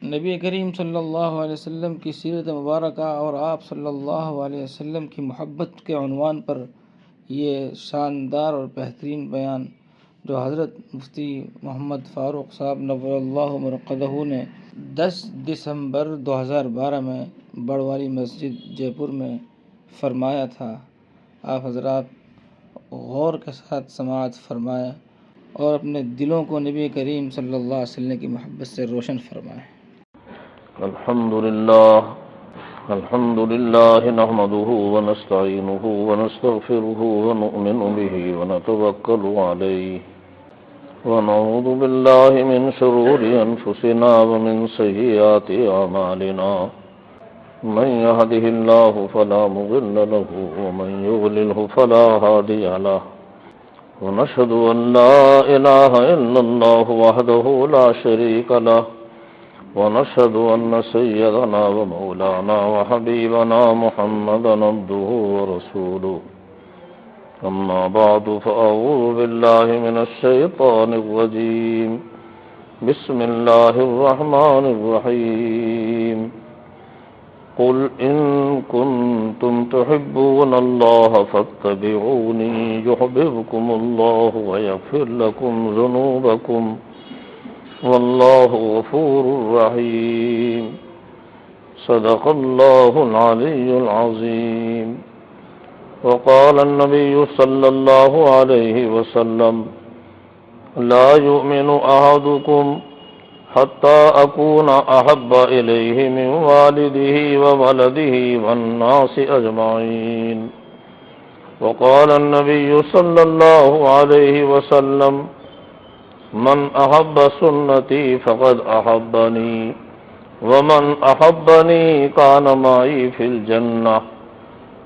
نبی کریم صلی اللہ علیہ وسلم کی سیرت مبارکہ اور آپ صلی اللہ علیہ وسلم کی محبت کے عنوان پر یہ شاندار اور بہترین بیان جو حضرت مفتی محمد فاروق صاحب نور اللہ مرقدہ نے 10 دسمبر 2012 میں بڑوالی مسجد جے پور میں فرمایا تھا، آپ حضرات غور کے ساتھ سماعت فرمائیں اور اپنے دلوں کو نبی کریم صلی اللہ علیہ وسلم کی محبت سے روشن فرمائیں۔ الحمد لله نحمده ونستعينه ونستغفره ونؤمن به ونتوكل عليه ونعوذ بالله من شرور أنفسنا ومن سيئات أعمالنا من يهده الله فلا مضل له ومن يضلله فلا هادي له ونشهد أن لا إله إلا الله وحده لا شريك له ونشهد أن سيدنا ومولانا وحبيبنا محمدا عبده ورسوله أما بعد فأعوذ بالله من الشيطان الرجيم بسم الله الرحمن الرحيم قل إن كنتم تحبون الله فاتبعوني يحببكم الله ويغفر لكم ذنوبكم والله غفور رحيم صدق الله العلي العظيم وقال النبي صلى الله عليه وسلم لا يؤمن أحدكم حتى أكون أحب إليه من والده وولده والناس أجمعين وقال النبي صلى الله عليه وسلم من أحب سنتي فقد أحبني ومن أحبني كان معي في الجنة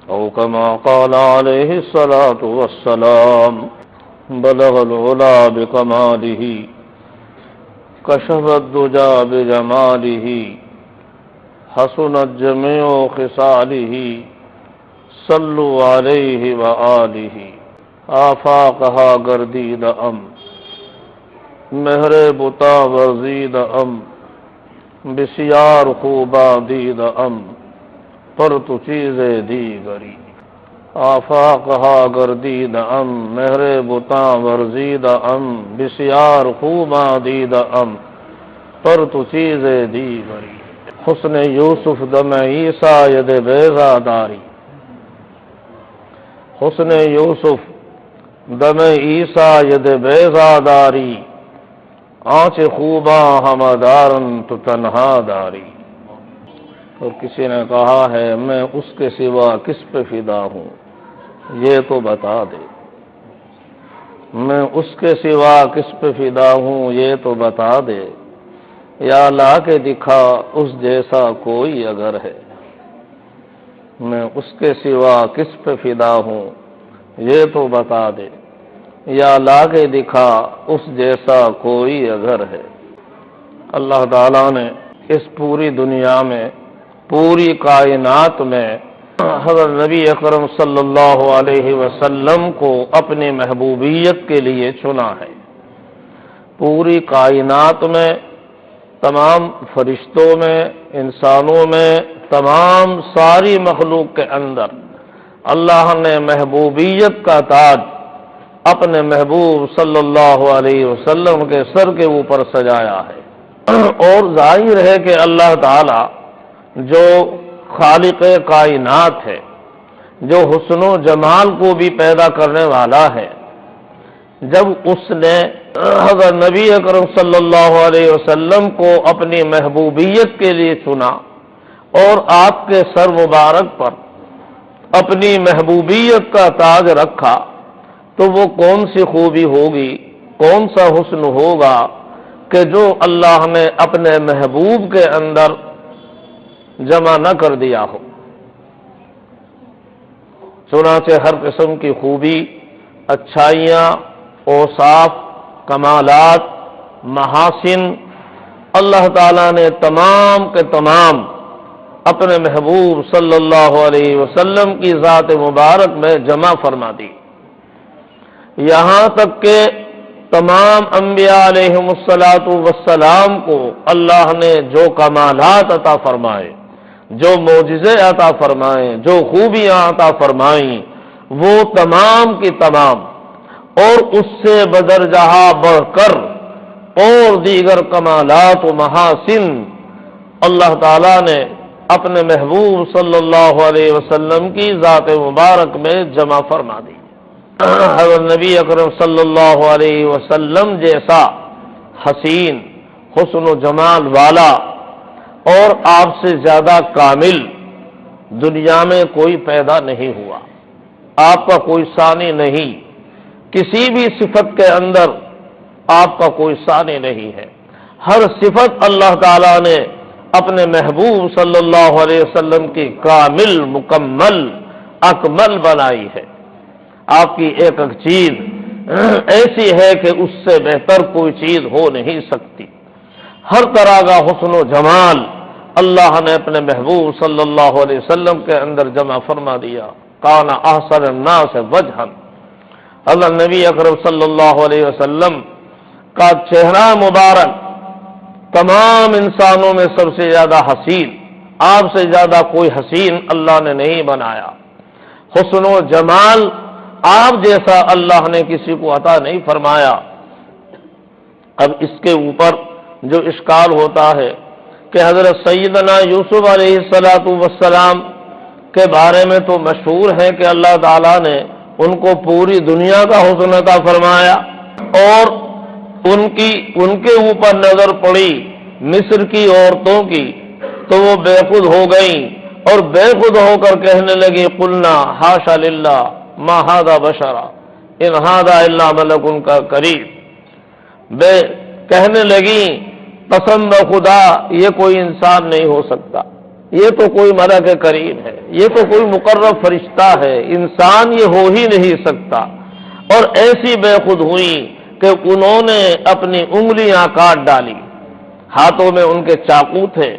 أو كما قال عليه الصلاة والسلام بلغ العلا بكماله كشف الدجى بجماله حسنت جميع خصاله صلوا عليه وآله آفاقها گردید مہر بتا ورزید بسیار خوبا دید پر تو چیزیں دیگری آفاقہا گردید مہر بتا ورزید بسیار خوبا دید پر تو چیزیں دیگری حسن یوسف دم عیسیٰ ید بیزاداری حسن یوسف دم عیسیٰ ید بیزاداری آنچ خوباں ہمدارن تو تنہا داری۔ اور کسی نے کہا ہے میں اس کے سوا کس پہ فدا ہوں یہ تو بتا دے، میں اس کے سوا کس پہ فدا ہوں یہ تو بتا دے، یا لا کے دکھا اس جیسا کوئی اگر ہے، میں اس کے سوا کس پہ فدا ہوں یہ تو بتا دے، یا لا کے دکھا اس جیسا کوئی اگر ہے۔ اللہ تعالیٰ نے اس پوری دنیا میں پوری کائنات میں حضرت نبی اکرم صلی اللہ علیہ وسلم کو اپنی محبوبیت کے لیے چنا ہے۔ پوری کائنات میں تمام فرشتوں میں انسانوں میں تمام ساری مخلوق کے اندر اللہ نے محبوبیت کا تاج اپنے محبوب صلی اللہ علیہ وسلم کے سر کے اوپر سجایا ہے۔ اور ظاہر ہے کہ اللہ تعالی جو خالق کائنات ہے، جو حسن و جمال کو بھی پیدا کرنے والا ہے، جب اس نے حضرت نبی اکرم صلی اللہ علیہ وسلم کو اپنی محبوبیت کے لیے چنا اور آپ کے سر مبارک پر اپنی محبوبیت کا تاج رکھا، تو وہ کون سی خوبی ہوگی، کون سا حسن ہوگا کہ جو اللہ نے اپنے محبوب کے اندر جمع نہ کر دیا ہو۔ چنانچہ ہر قسم کی خوبی، اچھائیاں، اوصاف، کمالات، محاسن اللہ تعالیٰ نے تمام کے تمام اپنے محبوب صلی اللہ علیہ وسلم کی ذات مبارک میں جمع فرما دی، یہاں تک کہ تمام انبیاء علیہم السلام کو اللہ نے جو کمالات عطا فرمائے، جو معجزے عطا فرمائے، جو خوبیاں عطا فرمائیں، وہ تمام کی تمام اور اس سے بدرجہ بڑھ کر اور دیگر کمالات و محاسن اللہ تعالیٰ نے اپنے محبوب صلی اللہ علیہ وسلم کی ذات مبارک میں جمع فرما دی۔ حضرت نبی اکرم صلی اللہ علیہ وسلم جیسا حسین حسن و جمال والا اور آپ سے زیادہ کامل دنیا میں کوئی پیدا نہیں ہوا، آپ کا کوئی ثانی نہیں، کسی بھی صفت کے اندر آپ کا کوئی ثانی نہیں ہے۔ ہر صفت اللہ تعالیٰ نے اپنے محبوب صلی اللہ علیہ وسلم کی کامل، مکمل، اکمل بنائی ہے۔ آپ کی ایک ایک چیز ایسی ہے کہ اس سے بہتر کوئی چیز ہو نہیں سکتی۔ ہر طرح کا حسن و جمال اللہ نے اپنے محبوب صلی اللہ علیہ وسلم کے اندر جمع فرما دیا۔ کان احسن الناس وجہا، اللہ نبی اکرم صلی اللہ علیہ وسلم کا چہرہ مبارک تمام انسانوں میں سب سے زیادہ حسین، آپ سے زیادہ کوئی حسین اللہ نے نہیں بنایا۔ حسن و جمال آپ جیسا اللہ نے کسی کو عطا نہیں فرمایا۔ اب اس کے اوپر جو اشکال ہوتا ہے کہ حضرت سیدنا یوسف علیہ السلام کے بارے میں تو مشہور ہے کہ اللہ تعالیٰ نے ان کو پوری دنیا کا حسن عطا فرمایا، اور ان کے اوپر نظر پڑی مصر کی عورتوں کی تو وہ بے خود ہو گئیں، اور بے خود ہو کر کہنے لگی قلنا حاشا للہ ما ھذا بشرا ان ھذا الا ملک کریم، کہنے لگی قسم بخدا یہ کوئی انسان نہیں ہو سکتا، یہ تو کوئی ملک کریم ہے، یہ تو کوئی مقرب فرشتہ ہے، انسان یہ ہو ہی نہیں سکتا۔ اور ایسی بے خود ہوئی کہ انہوں نے اپنی انگلیاں کاٹ ڈالی، ہاتھوں میں ان کے چاقو تھے،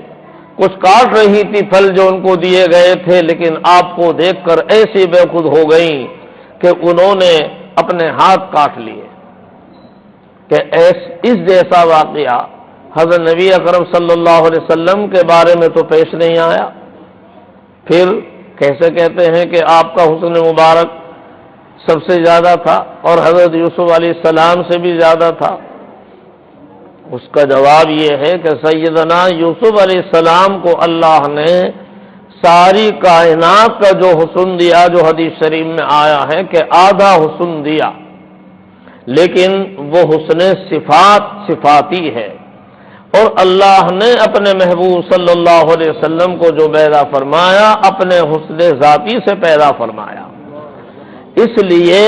کچھ کاٹ رہی تھی پھل جو ان کو دیے گئے تھے، لیکن آپ کو دیکھ کر ایسی بے خود ہو گئیں کہ انہوں نے اپنے ہاتھ کاٹ لیے۔ کہ اس جیسا واقعہ حضرت نبی اکرم صلی اللہ علیہ وسلم کے بارے میں تو پیش نہیں آیا، پھر کیسے کہتے ہیں کہ آپ کا حسن مبارک سب سے زیادہ تھا اور حضرت یوسف علیہ السلام سے بھی زیادہ تھا؟ اس کا جواب یہ ہے کہ سیدنا یوسف علیہ السلام کو اللہ نے ساری کائنات کا جو حسن دیا، جو حدیث شریف میں آیا ہے کہ آدھا حسن دیا، لیکن وہ حسن صفاتی ہے، اور اللہ نے اپنے محبوب صلی اللہ علیہ وسلم کو جو پیدا فرمایا اپنے حسن ذاتی سے پیدا فرمایا، اس لیے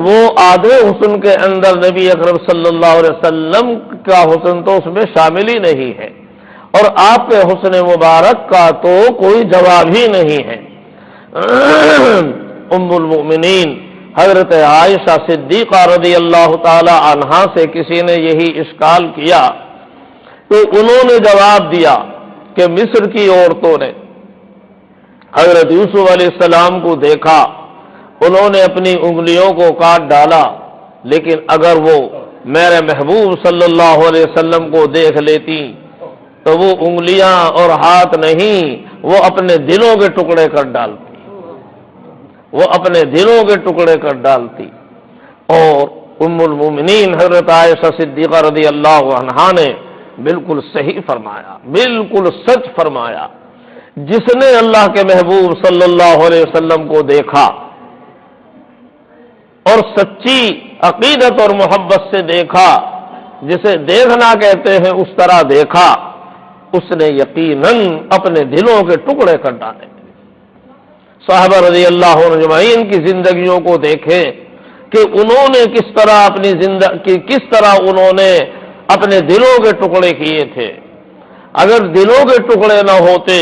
وہ آدھے حسن کے اندر نبی اکرم صلی اللہ علیہ وسلم کا حسن تو اس میں شامل ہی نہیں ہے، اور آپ کے حسن مبارک کا تو کوئی جواب ہی نہیں ہے۔ ام المؤمنین حضرت عائشہ صدیقہ رضی اللہ تعالی عنہا سے کسی نے یہی اشکال کیا تو انہوں نے جواب دیا کہ مصر کی عورتوں نے حضرت یوسف علیہ السلام کو دیکھا، انہوں نے اپنی انگلیوں کو کاٹ ڈالا، لیکن اگر وہ میرے محبوب صلی اللہ علیہ وسلم کو دیکھ لیتی تو وہ انگلیاں اور ہاتھ نہیں، وہ اپنے دلوں کے ٹکڑے کر ڈالتی، وہ اپنے دلوں کے ٹکڑے کر ڈالتی۔ اور ام المومنین حضرت عائشہ صدیقہ رضی اللہ عنہا نے بالکل صحیح فرمایا، بالکل سچ فرمایا، جس نے اللہ کے محبوب صلی اللہ علیہ وسلم کو دیکھا اور سچی عقیدت اور محبت سے دیکھا، جسے دیکھنا کہتے ہیں اس طرح دیکھا، اس نے یقیناً اپنے دلوں کے ٹکڑے کر ڈالے۔ صحابہ رضی اللہ عنہ اجمعین کی زندگیوں کو دیکھیں کہ انہوں نے کس طرح انہوں نے اپنے دلوں کے ٹکڑے کیے تھے۔ اگر دلوں کے ٹکڑے نہ ہوتے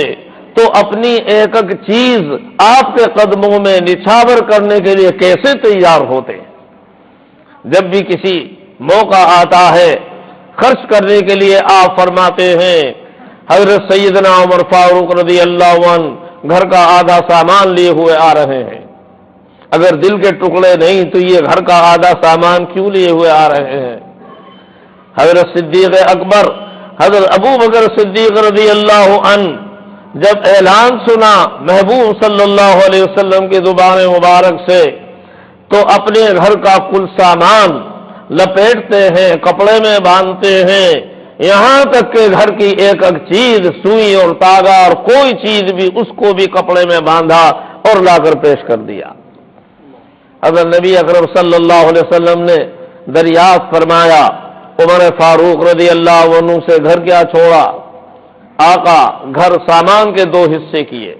تو اپنی ایک ایک چیز آپ کے قدموں میں نچھاور کرنے کے لیے کیسے تیار ہوتے؟ جب بھی کسی موقع آتا ہے خرچ کرنے کے لیے آپ فرماتے ہیں حضرت سیدنا عمر فاروق رضی اللہ عنہ گھر کا آدھا سامان لیے ہوئے آ رہے ہیں، اگر دل کے ٹکڑے نہیں تو یہ گھر کا آدھا سامان کیوں لیے ہوئے آ رہے ہیں؟ حضرت صدیق اکبر حضرت ابو بکر صدیق رضی اللہ عنہ جب اعلان سنا محبوب صلی اللہ علیہ وسلم کی زبان مبارک سے تو اپنے گھر کا کل سامان لپیٹتے ہیں، کپڑے میں باندھتے ہیں، یہاں تک کہ گھر کی ایک ایک چیز، سوئی اور تاگا اور کوئی چیز بھی، اس کو بھی کپڑے میں باندھا اور لا کر پیش کر دیا۔ اگر نبی اکرم صلی اللہ علیہ وسلم نے دریافت فرمایا عمر فاروق رضی اللہ عنہ سے گھر کیا چھوڑا؟ آقا گھر سامان کے دو حصے کیے،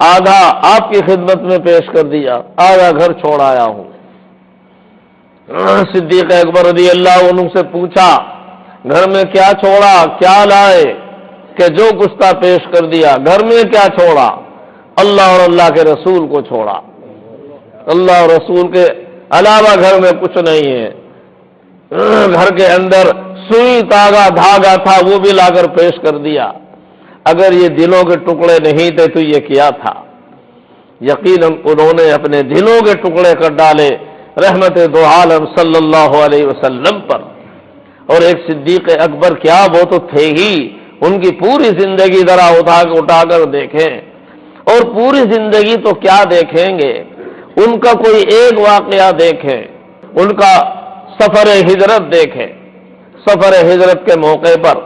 آدھا آپ کی خدمت میں پیش کر دیا، آدھا گھر چھوڑ آیا ہوں۔ صدیق اکبر رضی اللہ عنہ سے پوچھا گھر میں کیا چھوڑا، کیا لائے؟ کہ جو کچھ تھا پیش کر دیا۔ گھر میں کیا چھوڑا؟ اللہ اور اللہ کے رسول کو چھوڑا، اللہ اور رسول کے علاوہ گھر میں کچھ نہیں ہے۔ گھر کے اندر سوئی تاگا دھاگا تھا، وہ بھی لا کر پیش کر دیا۔ اگر یہ دلوں کے ٹکڑے نہیں تھے تو یہ کیا تھا؟ یقیناً انہوں نے اپنے دلوں کے ٹکڑے کر ڈالے رحمت دو عالم صلی اللہ علیہ وسلم پر۔ اور ایک صدیق اکبر کیا، وہ تو تھے ہی، ان کی پوری زندگی ذرا اٹھا کر دیکھیں، اور پوری زندگی تو کیا دیکھیں گے، ان کا کوئی ایک واقعہ دیکھیں، ان کا سفر ہجرت دیکھیں۔ سفر ہجرت کے موقع پر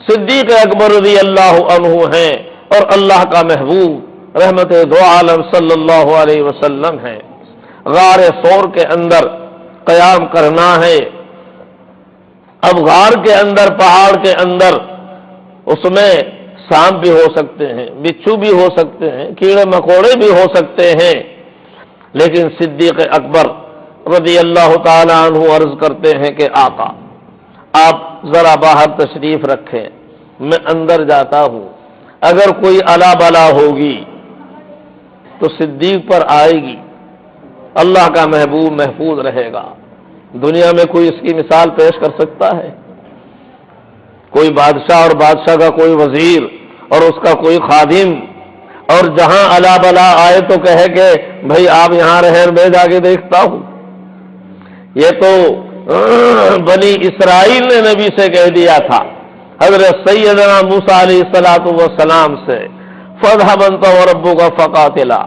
صدیق اکبر رضی اللہ عنہ ہیں اور اللہ کا محبوب رحمت دو عالم صلی اللہ علیہ وسلم ہیں۔ غار ثور کے اندر قیام کرنا ہے۔ اب غار کے اندر، پہاڑ کے اندر، اس میں سانپ بھی ہو سکتے ہیں، بچھو بھی ہو سکتے ہیں، کیڑے مکوڑے بھی ہو سکتے ہیں، لیکن صدیق اکبر رضی اللہ تعالی عنہ عرض کرتے ہیں کہ آقا آپ ذرا باہر تشریف رکھیں، میں اندر جاتا ہوں، اگر کوئی الا بلا ہوگی تو صدیق پر آئے گی، اللہ کا محبوب محفوظ رہے گا۔ دنیا میں کوئی اس کی مثال پیش کر سکتا ہے؟ کوئی بادشاہ اور بادشاہ کا کوئی وزیر اور اس کا کوئی خادم، اور جہاں الا بلا آئے تو کہے کہ بھائی آپ یہاں رہیں، میں جا کے دیکھتا ہوں۔ یہ تو بنی اسرائیل نے نبی سے کہہ دیا تھا، حضرت سیدنا موسیٰ علیہ السلام سے، فَاذْهَبْ أَنْتَ وَرَبُّكَ فَقَاتِلَا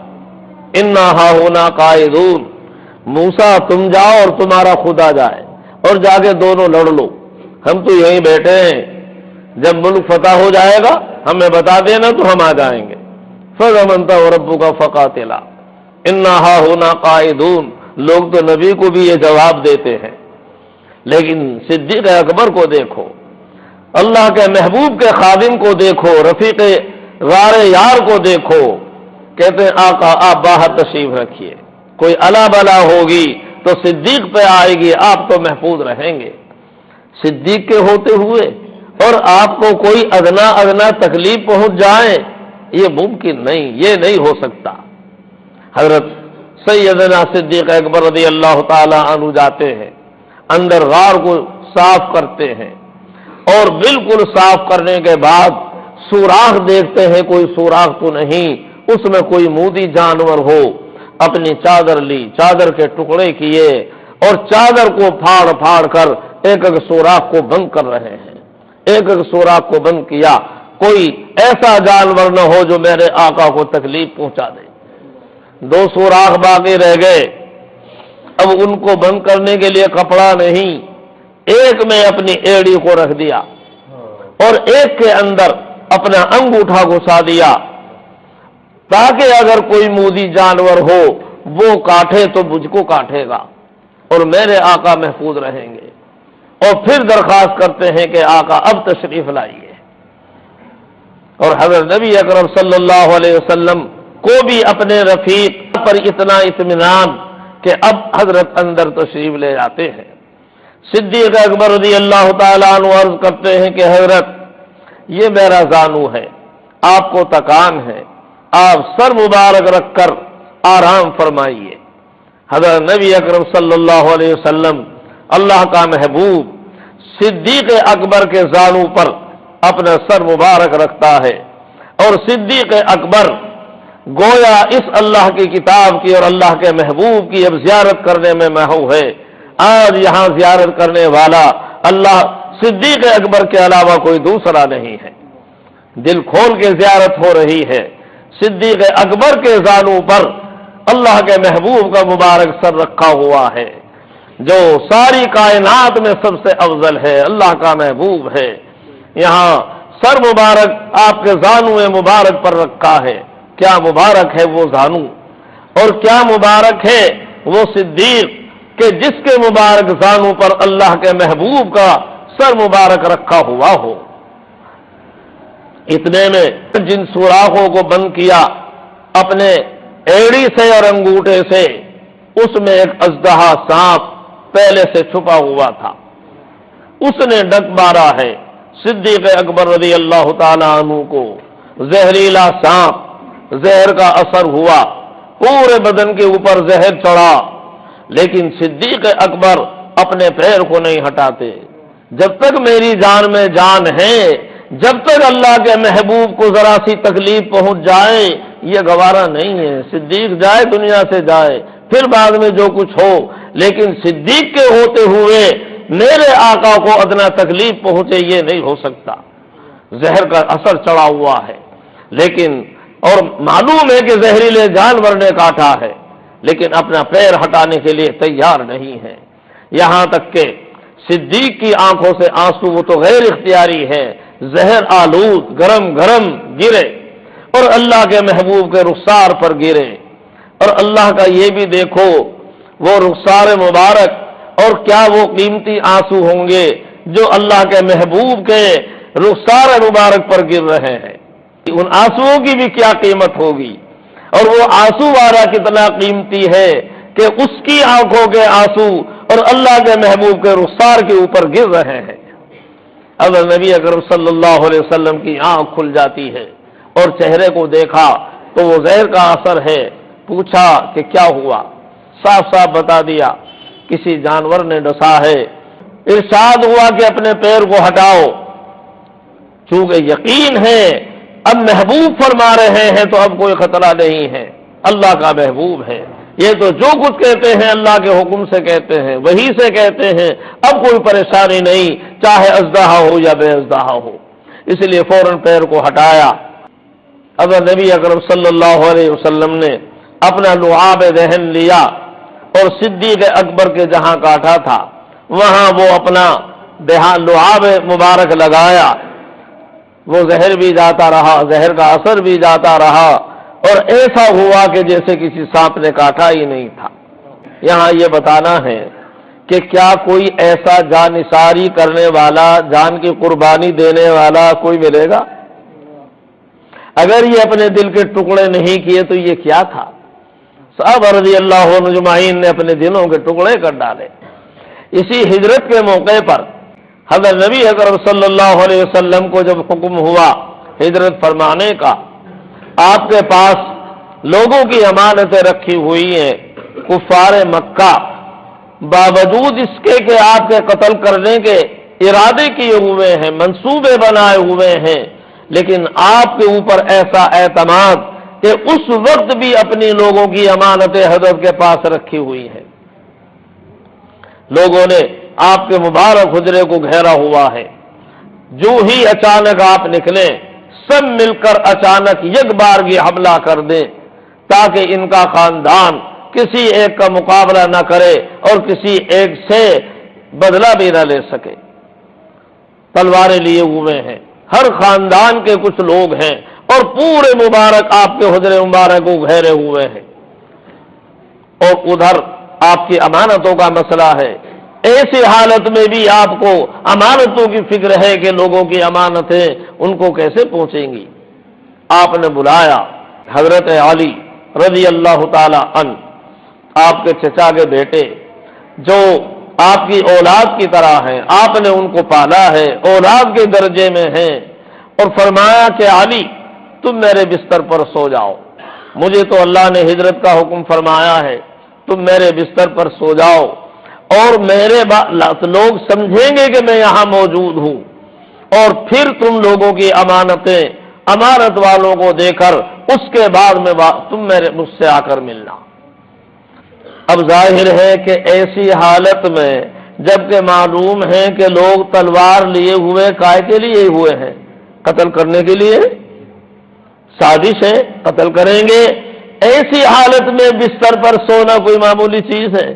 إِنَّا هَاهُنَا قَاعِدُونَ، موسیٰ تم جاؤ اور تمہارا خدا جائے، اور جا کے دونوں لڑ لو، ہم تو یہیں بیٹھے ہیں، جب ملک فتح ہو جائے گا ہمیں بتا دینا تو ہم آ جائیں گے۔ فَاذْهَبْ أَنْتَ وَرَبُّكَ فَقَاتِلَا إِنَّا هَاهُنَا قَاعِدُونَ۔ لوگ تو نبی کو بھی یہ جواب دیتے ہیں، لیکن صدیق اکبر کو دیکھو، اللہ کے محبوب کے خادم کو دیکھو، رفیق غار یار کو دیکھو، کہتے ہیں آقا آپ باہر تشریف رکھیے، کوئی الا بلا ہوگی تو صدیق پہ آئے گی، آپ تو محفوظ رہیں گے۔ صدیق کے ہوتے ہوئے اور آپ کو کوئی ادنا تکلیف پہنچ جائے، یہ ممکن نہیں، یہ نہیں ہو سکتا۔ حضرت سیدنا صدیق اکبر رضی اللہ تعالی عنہ جاتے ہیں، اندر غار کو صاف کرتے ہیں، اور بالکل صاف کرنے کے بعد سوراخ دیکھتے ہیں، کوئی سوراخ تو نہیں، اس میں کوئی مودی جانور ہو۔ اپنی چادر لی، چادر کے ٹکڑے کیے اور چادر کو پھاڑ پھاڑ کر ایک ایک سوراخ کو بند کر رہے ہیں، ایک ایک سوراخ کو بند کیا، کوئی ایسا جانور نہ ہو جو میرے آقا کو تکلیف پہنچا دے۔ دو سوراخ باقی رہ گئے، اب ان کو بند کرنے کے لیے کپڑا نہیں، ایک میں اپنی ایڑی کو رکھ دیا اور ایک کے اندر اپنا انگوٹھا گھسا دیا، تاکہ اگر کوئی مودی جانور ہو وہ کاٹے تو مجھ کو کاٹے گا اور میرے آقا محفوظ رہیں گے۔ اور پھر درخواست کرتے ہیں کہ آقا اب تشریف لائیے، اور حضرت نبی اکرم صلی اللہ علیہ وسلم کو بھی اپنے رفیق پر اتنا اطمینان کہ اب حضرت اندر تشریف لے جاتے ہیں۔ صدیق اکبر رضی اللہ تعالیٰ عنہ عرض کرتے ہیں کہ حضرت یہ میرا زانو ہے، آپ کو تکان ہے، آپ سر مبارک رکھ کر آرام فرمائیے۔ حضرت نبی اکرم صلی اللہ علیہ وسلم اللہ کا محبوب صدیق اکبر کے زانو پر اپنا سر مبارک رکھتا ہے، اور صدیق اکبر گویا اس اللہ کی کتاب کی اور اللہ کے محبوب کی اب زیارت کرنے میں محو ہے۔ آج یہاں زیارت کرنے والا اللہ صدیق اکبر کے علاوہ کوئی دوسرا نہیں ہے۔ دل کھول کے زیارت ہو رہی ہے۔ صدیق اکبر کے زانوں پر اللہ کے محبوب کا مبارک سر رکھا ہوا ہے، جو ساری کائنات میں سب سے افضل ہے، اللہ کا محبوب ہے۔ یہاں سر مبارک آپ کے زانوں مبارک پر رکھا ہے۔ کیا مبارک ہے وہ زانو، اور کیا مبارک ہے وہ صدیق کہ جس کے مبارک زانوں پر اللہ کے محبوب کا سر مبارک رکھا ہوا ہو۔ اتنے میں جن سوراخوں کو بند کیا اپنے ایڑی سے اور انگوٹھے سے، اس میں ایک اژدہا سانپ پہلے سے چھپا ہوا تھا، اس نے ڈک مارا ہے۔ صدیق اکبر رضی اللہ تعالیٰ عنہ کو زہریلا سانپ زہر کا اثر ہوا، پورے بدن کے اوپر زہر چڑھا، لیکن صدیق اکبر اپنے پیر کو نہیں ہٹاتے۔ جب تک میری جان میں جان ہے، جب تک اللہ کے محبوب کو ذرا سی تکلیف پہنچ جائے یہ گوارا نہیں ہے۔ صدیق جائے دنیا سے جائے، پھر بعد میں جو کچھ ہو، لیکن صدیق کے ہوتے ہوئے میرے آقا کو ادنا تکلیف پہنچے یہ نہیں ہو سکتا۔ زہر کا اثر چڑھا ہوا ہے، لیکن اور معلوم ہے کہ زہریلے جانور نے کاٹا ہے، لیکن اپنا پیر ہٹانے کے لیے تیار نہیں ہے۔ یہاں تک کہ صدیق کی آنکھوں سے آنسو، وہ تو غیر اختیاری ہے، زہر آلود گرم گرم گرے اور اللہ کے محبوب کے رخسار پر گرے۔ اور اللہ کا یہ بھی دیکھو، وہ رخسار مبارک، اور کیا وہ قیمتی آنسو ہوں گے جو اللہ کے محبوب کے رخسار مبارک پر گر رہے ہیں۔ ان آنسوؤں کی بھی کیا قیمت ہوگی، اور وہ آنسو والا کتنا قیمتی ہے کہ اس کی آنکھوں کے آنسو اور اللہ کے محبوب کے رخسار کے اوپر گر رہے ہیں۔ اگر نبی اکرم صلی اللہ علیہ وسلم کی آنکھ کھل جاتی ہے اور چہرے کو دیکھا تو وہ زہر کا اثر ہے۔ پوچھا کہ کیا ہوا، صاف صاف بتا دیا کسی جانور نے ڈسا ہے۔ ارشاد ہوا کہ اپنے پیر کو ہٹاؤ، چونکہ یقین ہے اب محبوب فرما رہے ہیں تو اب کوئی خطرہ نہیں ہے، اللہ کا محبوب ہے۔ یہ تو جو کچھ کہتے ہیں اللہ کے حکم سے کہتے ہیں، وہی سے کہتے ہیں، اب کوئی پریشانی نہیں، چاہے اژدہا ہو یا بے اژدہا ہو۔ اس لیے فوراً پیر کو ہٹایا۔ اگر نبی اکرم صلی اللہ علیہ وسلم نے اپنا لعاب دہن لیا اور صدیق اکبر کے جہاں کاٹا تھا وہاں وہ اپنا لعاب مبارک لگایا، وہ زہر بھی جاتا رہا، زہر کا اثر بھی جاتا رہا، اور ایسا ہوا کہ جیسے کسی سانپ نے کاٹا ہی نہیں تھا۔ یہاں یہ بتانا ہے کہ کیا کوئی ایسا جان نثاری کرنے والا، جان کی قربانی دینے والا کوئی ملے گا؟ اگر یہ اپنے دل کے ٹکڑے نہیں کیے تو یہ کیا تھا؟ صحابہ رضی اللہ عنہ اجمعین نے اپنے دلوں کے ٹکڑے کر ڈالے۔ اسی ہجرت کے موقع پر حضرت نبی اکرم صلی اللہ علیہ وسلم کو جب حکم ہوا ہجرت فرمانے کا، آپ کے پاس لوگوں کی امانتیں رکھی ہوئی ہیں، کفار مکہ باوجود اس کے کہ آپ کے قتل کرنے کے ارادے کیے ہوئے ہیں، منصوبے بنائے ہوئے ہیں، لیکن آپ کے اوپر ایسا اعتماد کہ اس وقت بھی اپنی لوگوں کی امانتیں حضرت کے پاس رکھی ہوئی ہیں۔ لوگوں نے آپ کے مبارک حجرے کو گھیرا ہوا ہے، جو ہی اچانک آپ نکلیں سب مل کر اچانک یک بارگی حملہ کر دیں تاکہ ان کا خاندان کسی ایک کا مقابلہ نہ کرے اور کسی ایک سے بدلہ بھی نہ لے سکے۔ تلواریں لیے ہوئے ہیں، ہر خاندان کے کچھ لوگ ہیں اور پورے مبارک آپ کے حجرے مبارک کو گھیرے ہوئے ہیں، اور ادھر آپ کی امانتوں کا مسئلہ ہے۔ ایسی حالت میں بھی آپ کو امانتوں کی فکر ہے کہ لوگوں کی امانتیں ان کو کیسے پہنچیں گی۔ آپ نے بلایا حضرت علی رضی اللہ تعالی عنہ، آپ کے چچا کے بیٹے جو آپ کی اولاد کی طرح ہیں، آپ نے ان کو پالا ہے، اولاد کے درجے میں ہیں، اور فرمایا کہ علی تم میرے بستر پر سو جاؤ، مجھے تو اللہ نے ہجرت کا حکم فرمایا ہے، تم میرے بستر پر سو جاؤ، اور میرے لوگ سمجھیں گے کہ میں یہاں موجود ہوں، اور پھر تم لوگوں کی امانتیں امارت والوں کو دے کر اس کے بعد میں تم مجھ سے آ کر ملنا۔ اب ظاہر ہے کہ ایسی حالت میں جبکہ معلوم ہے کہ لوگ تلوار لیے ہوئے کائے کے لیے ہوئے ہیں، قتل کرنے کے لیے، سازش ہے، قتل کریں گے، ایسی حالت میں بستر پر سونا کوئی معمولی چیز ہے؟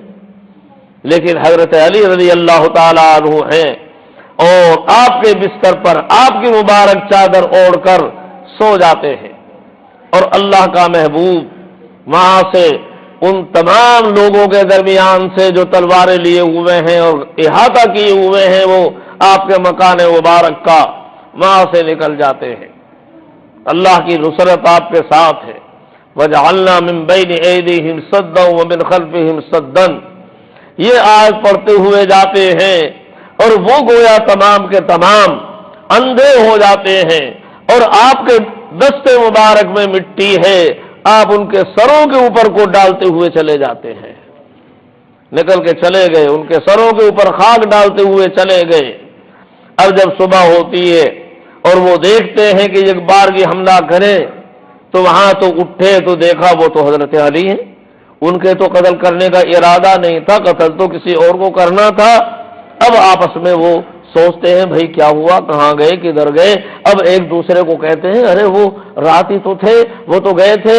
لیکن حضرت علی رضی اللہ تعالی عنہ ہیں اور آپ کے بستر پر آپ کی مبارک چادر اوڑھ کر سو جاتے ہیں، اور اللہ کا محبوب وہاں سے ان تمام لوگوں کے درمیان سے جو تلواریں لیے ہوئے ہیں اور احاطہ کیے ہوئے ہیں وہ آپ کے مکان مبارک کا، وہاں سے نکل جاتے ہیں۔ اللہ کی نصرت آپ کے ساتھ ہے۔ وَجَعَلْنَا مِن بَيْنِ أَيْدِيهِمْ سَدًّا وَمِنْ خَلْفِهِمْ سَدًّا، یہ آیت پڑھتے ہوئے جاتے ہیں اور وہ گویا تمام کے تمام اندھے ہو جاتے ہیں، اور آپ کے دستے مبارک میں مٹی ہے، آپ ان کے سروں کے اوپر کو ڈالتے ہوئے چلے جاتے ہیں، نکل کے چلے گئے، ان کے سروں کے اوپر خاک ڈالتے ہوئے چلے گئے۔ اب جب صبح ہوتی ہے اور وہ دیکھتے ہیں کہ ایک بارگی حملہ کرے تو وہاں تو اٹھے تو دیکھا وہ تو حضرت علی ہیں، ان کے تو قتل کرنے کا ارادہ نہیں تھا، قتل تو کسی اور کو کرنا تھا۔ اب آپس میں وہ سوچتے ہیں بھئی کیا ہوا، کہاں گئے، کدھر گئے؟ اب ایک دوسرے کو کہتے ہیں ارے وہ رات ہی تو تھے، وہ تو گئے تھے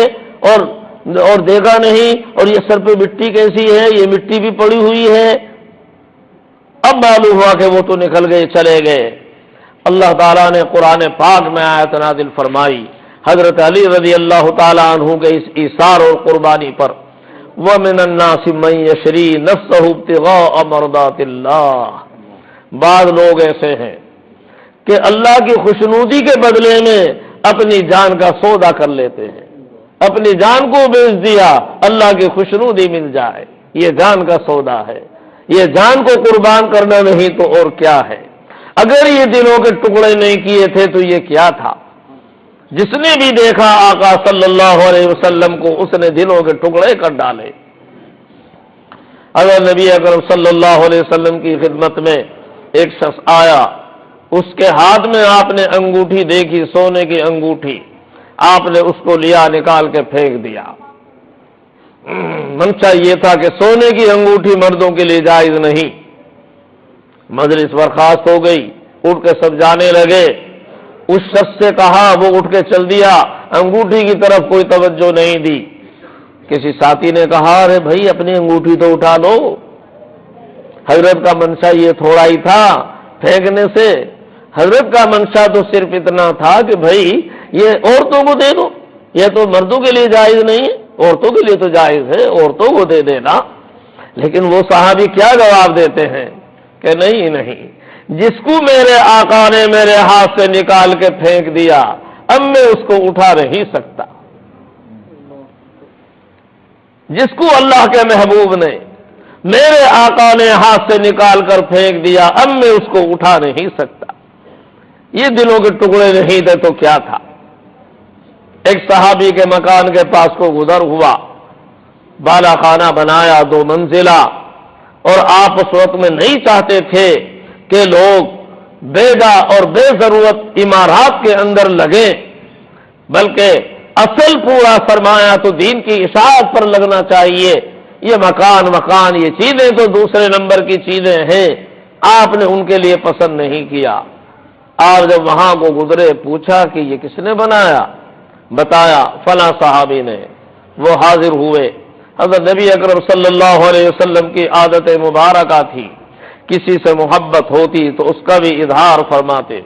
اور دیکھا نہیں، اور یہ سر پہ مٹی کیسی ہے، یہ مٹی بھی پڑی ہوئی ہے۔ اب معلوم ہوا کہ وہ تو نکل گئے، چلے گئے۔ اللہ تعالیٰ نے قرآن پاک میں آیت نازل فرمائی حضرت علی رضی اللہ تعالیٰ عنہ کے اس ایثار اور قربانی پر، وَمِنَ النَّاسِ مَن يَشْرِي نَفْسَهُ ابْتِغَاءَ مَرْضَاتِ اللَّهِ، بعض لوگ ایسے ہیں کہ اللہ کی خوشنودی کے بدلے میں اپنی جان کا سودا کر لیتے ہیں، اپنی جان کو بیچ دیا اللہ کی خوشنودی مل جائے، یہ جان کا سودا ہے، یہ جان کو قربان کرنا نہیں تو اور کیا ہے؟ اگر یہ دلوں کے ٹکڑے نہیں کیے تھے تو یہ کیا تھا؟ جس نے بھی دیکھا آقا صلی اللہ علیہ وسلم کو اس نے دلوں کے ٹکڑے کر ڈالے۔ اگر نبی اکرم صلی اللہ علیہ وسلم کی خدمت میں ایک شخص آیا، اس کے ہاتھ میں آپ نے انگوٹھی دیکھی، سونے کی انگوٹھی، آپ نے اس کو لیا، نکال کے پھینک دیا۔ منشا یہ تھا کہ سونے کی انگوٹھی مردوں کے لیے جائز نہیں۔ مجلس برخاست ہو گئی، اٹھ کے سب جانے لگے۔ اس شخص سے کہا، وہ اٹھ کے چل دیا، انگوٹھی کی طرف کوئی توجہ نہیں دی۔ کسی ساتھی نے کہا ارے بھائی اپنی انگوٹھی تو اٹھا لو، حضرت کا منشا یہ تھوڑا ہی تھا پھینکنے سے، حضرت کا منشا تو صرف اتنا تھا کہ بھائی یہ عورتوں کو دے دو، یہ تو مردوں کے لیے جائز نہیں ہے، عورتوں کے لیے تو جائز ہے، عورتوں کو دے دینا۔ لیکن وہ صحابی کیا جواب دیتے ہیں کہ نہیں، جس کو میرے آقا نے میرے ہاتھ سے نکال کے پھینک دیا، اب میں اس کو اٹھا نہیں سکتا۔ جس کو اللہ کے محبوب نے میرے آقا نے ہاتھ سے نکال کر پھینک دیا، اب میں اس کو اٹھا نہیں سکتا۔ یہ دلوں کے ٹکڑے نہیں تھے تو کیا تھا؟ ایک صحابی کے مکان کے پاس کو گزر ہوا، بالا خانہ بنایا 2 منزلہ، اور آپ اس وقت میں نہیں چاہتے تھے کہ لوگ بے جا اور بے ضرورت عمارات کے اندر لگیں، بلکہ اصل پورا سرمایہ تو دین کی اشاعت پر لگنا چاہیے۔ یہ مکان یہ چیزیں تو دوسرے نمبر کی چیزیں ہیں، آپ نے ان کے لیے پسند نہیں کیا۔ آپ جب وہاں کو گزرے، پوچھا کہ یہ کس نے بنایا؟ بتایا فلاں صحابی نے۔ وہ حاضر ہوئے۔ حضرت نبی اکرم صلی اللہ علیہ وسلم کی عادت مبارکہ تھی، کسی سے محبت ہوتی تو اس کا بھی اظہار فرماتے،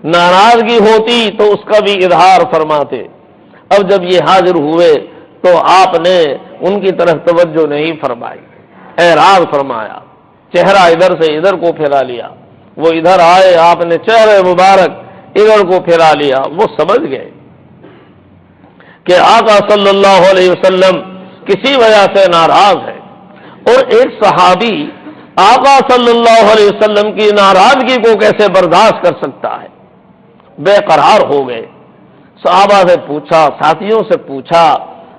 ناراضگی ہوتی تو اس کا بھی اظہار فرماتے۔ اب جب یہ حاضر ہوئے تو آپ نے ان کی طرف توجہ نہیں فرمائی، اعراض فرمایا، چہرہ ادھر سے ادھر کو پھیلا لیا۔ وہ ادھر آئے، آپ نے چہرے مبارک ادھر کو پھیلا لیا۔ وہ سمجھ گئے کہ آقا صلی اللہ علیہ وسلم کسی وجہ سے ناراض ہے، اور ایک صحابی آقا صلی اللہ علیہ وسلم کی ناراضگی کو کیسے برداشت کر سکتا ہے؟ بے قرار ہو گئے۔ صحابہ سے پوچھا، ساتھیوں سے پوچھا،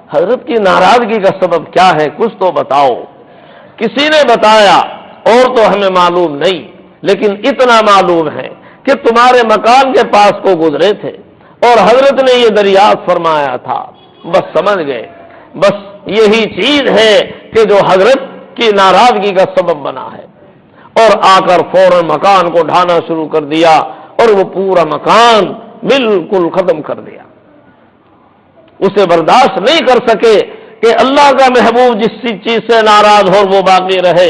حضرت کی ناراضگی کا سبب کیا ہے؟ کچھ تو بتاؤ۔ کسی نے بتایا، اور تو ہمیں معلوم نہیں، لیکن اتنا معلوم ہے کہ تمہارے مکان کے پاس کو گزرے تھے اور حضرت نے یہ دریافت فرمایا تھا، بس سمجھ گئے بس یہی چیز ہے کہ جو حضرت کی ناراضگی کا سبب بنا ہے، اور آ کر فوراً مکان کو ڈھانا شروع کر دیا اور وہ پورا مکان بالکل ختم کر دیا۔ اسے برداشت نہیں کر سکے کہ اللہ کا محبوب جس چیز سے ناراض ہو وہ باقی رہے،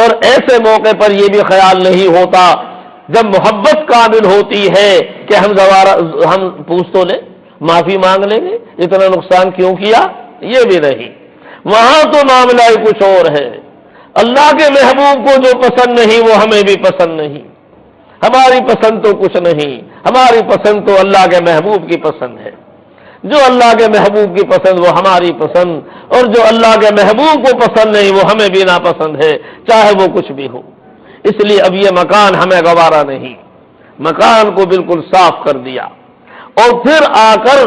اور ایسے موقع پر یہ بھی خیال نہیں ہوتا جب محبت کامل ہوتی ہے کہ ہم پوچھ تو لیں، معافی مانگ لیں گے، اتنا نقصان کیوں کیا، یہ بھی نہیں۔ وہاں تو معاملہ ہی کچھ اور ہے۔ اللہ کے محبوب کو جو پسند نہیں وہ ہمیں بھی پسند نہیں، ہماری پسند تو کچھ نہیں، ہماری پسند تو اللہ کے محبوب کی پسند ہے۔ جو اللہ کے محبوب کی پسند وہ ہماری پسند، اور جو اللہ کے محبوب کو پسند نہیں وہ ہمیں بھی ناپسند ہے، چاہے وہ کچھ بھی ہو۔ اس لیے اب یہ مکان ہمیں گوارا نہیں، مکان کو بالکل صاف کر دیا، اور پھر آ کر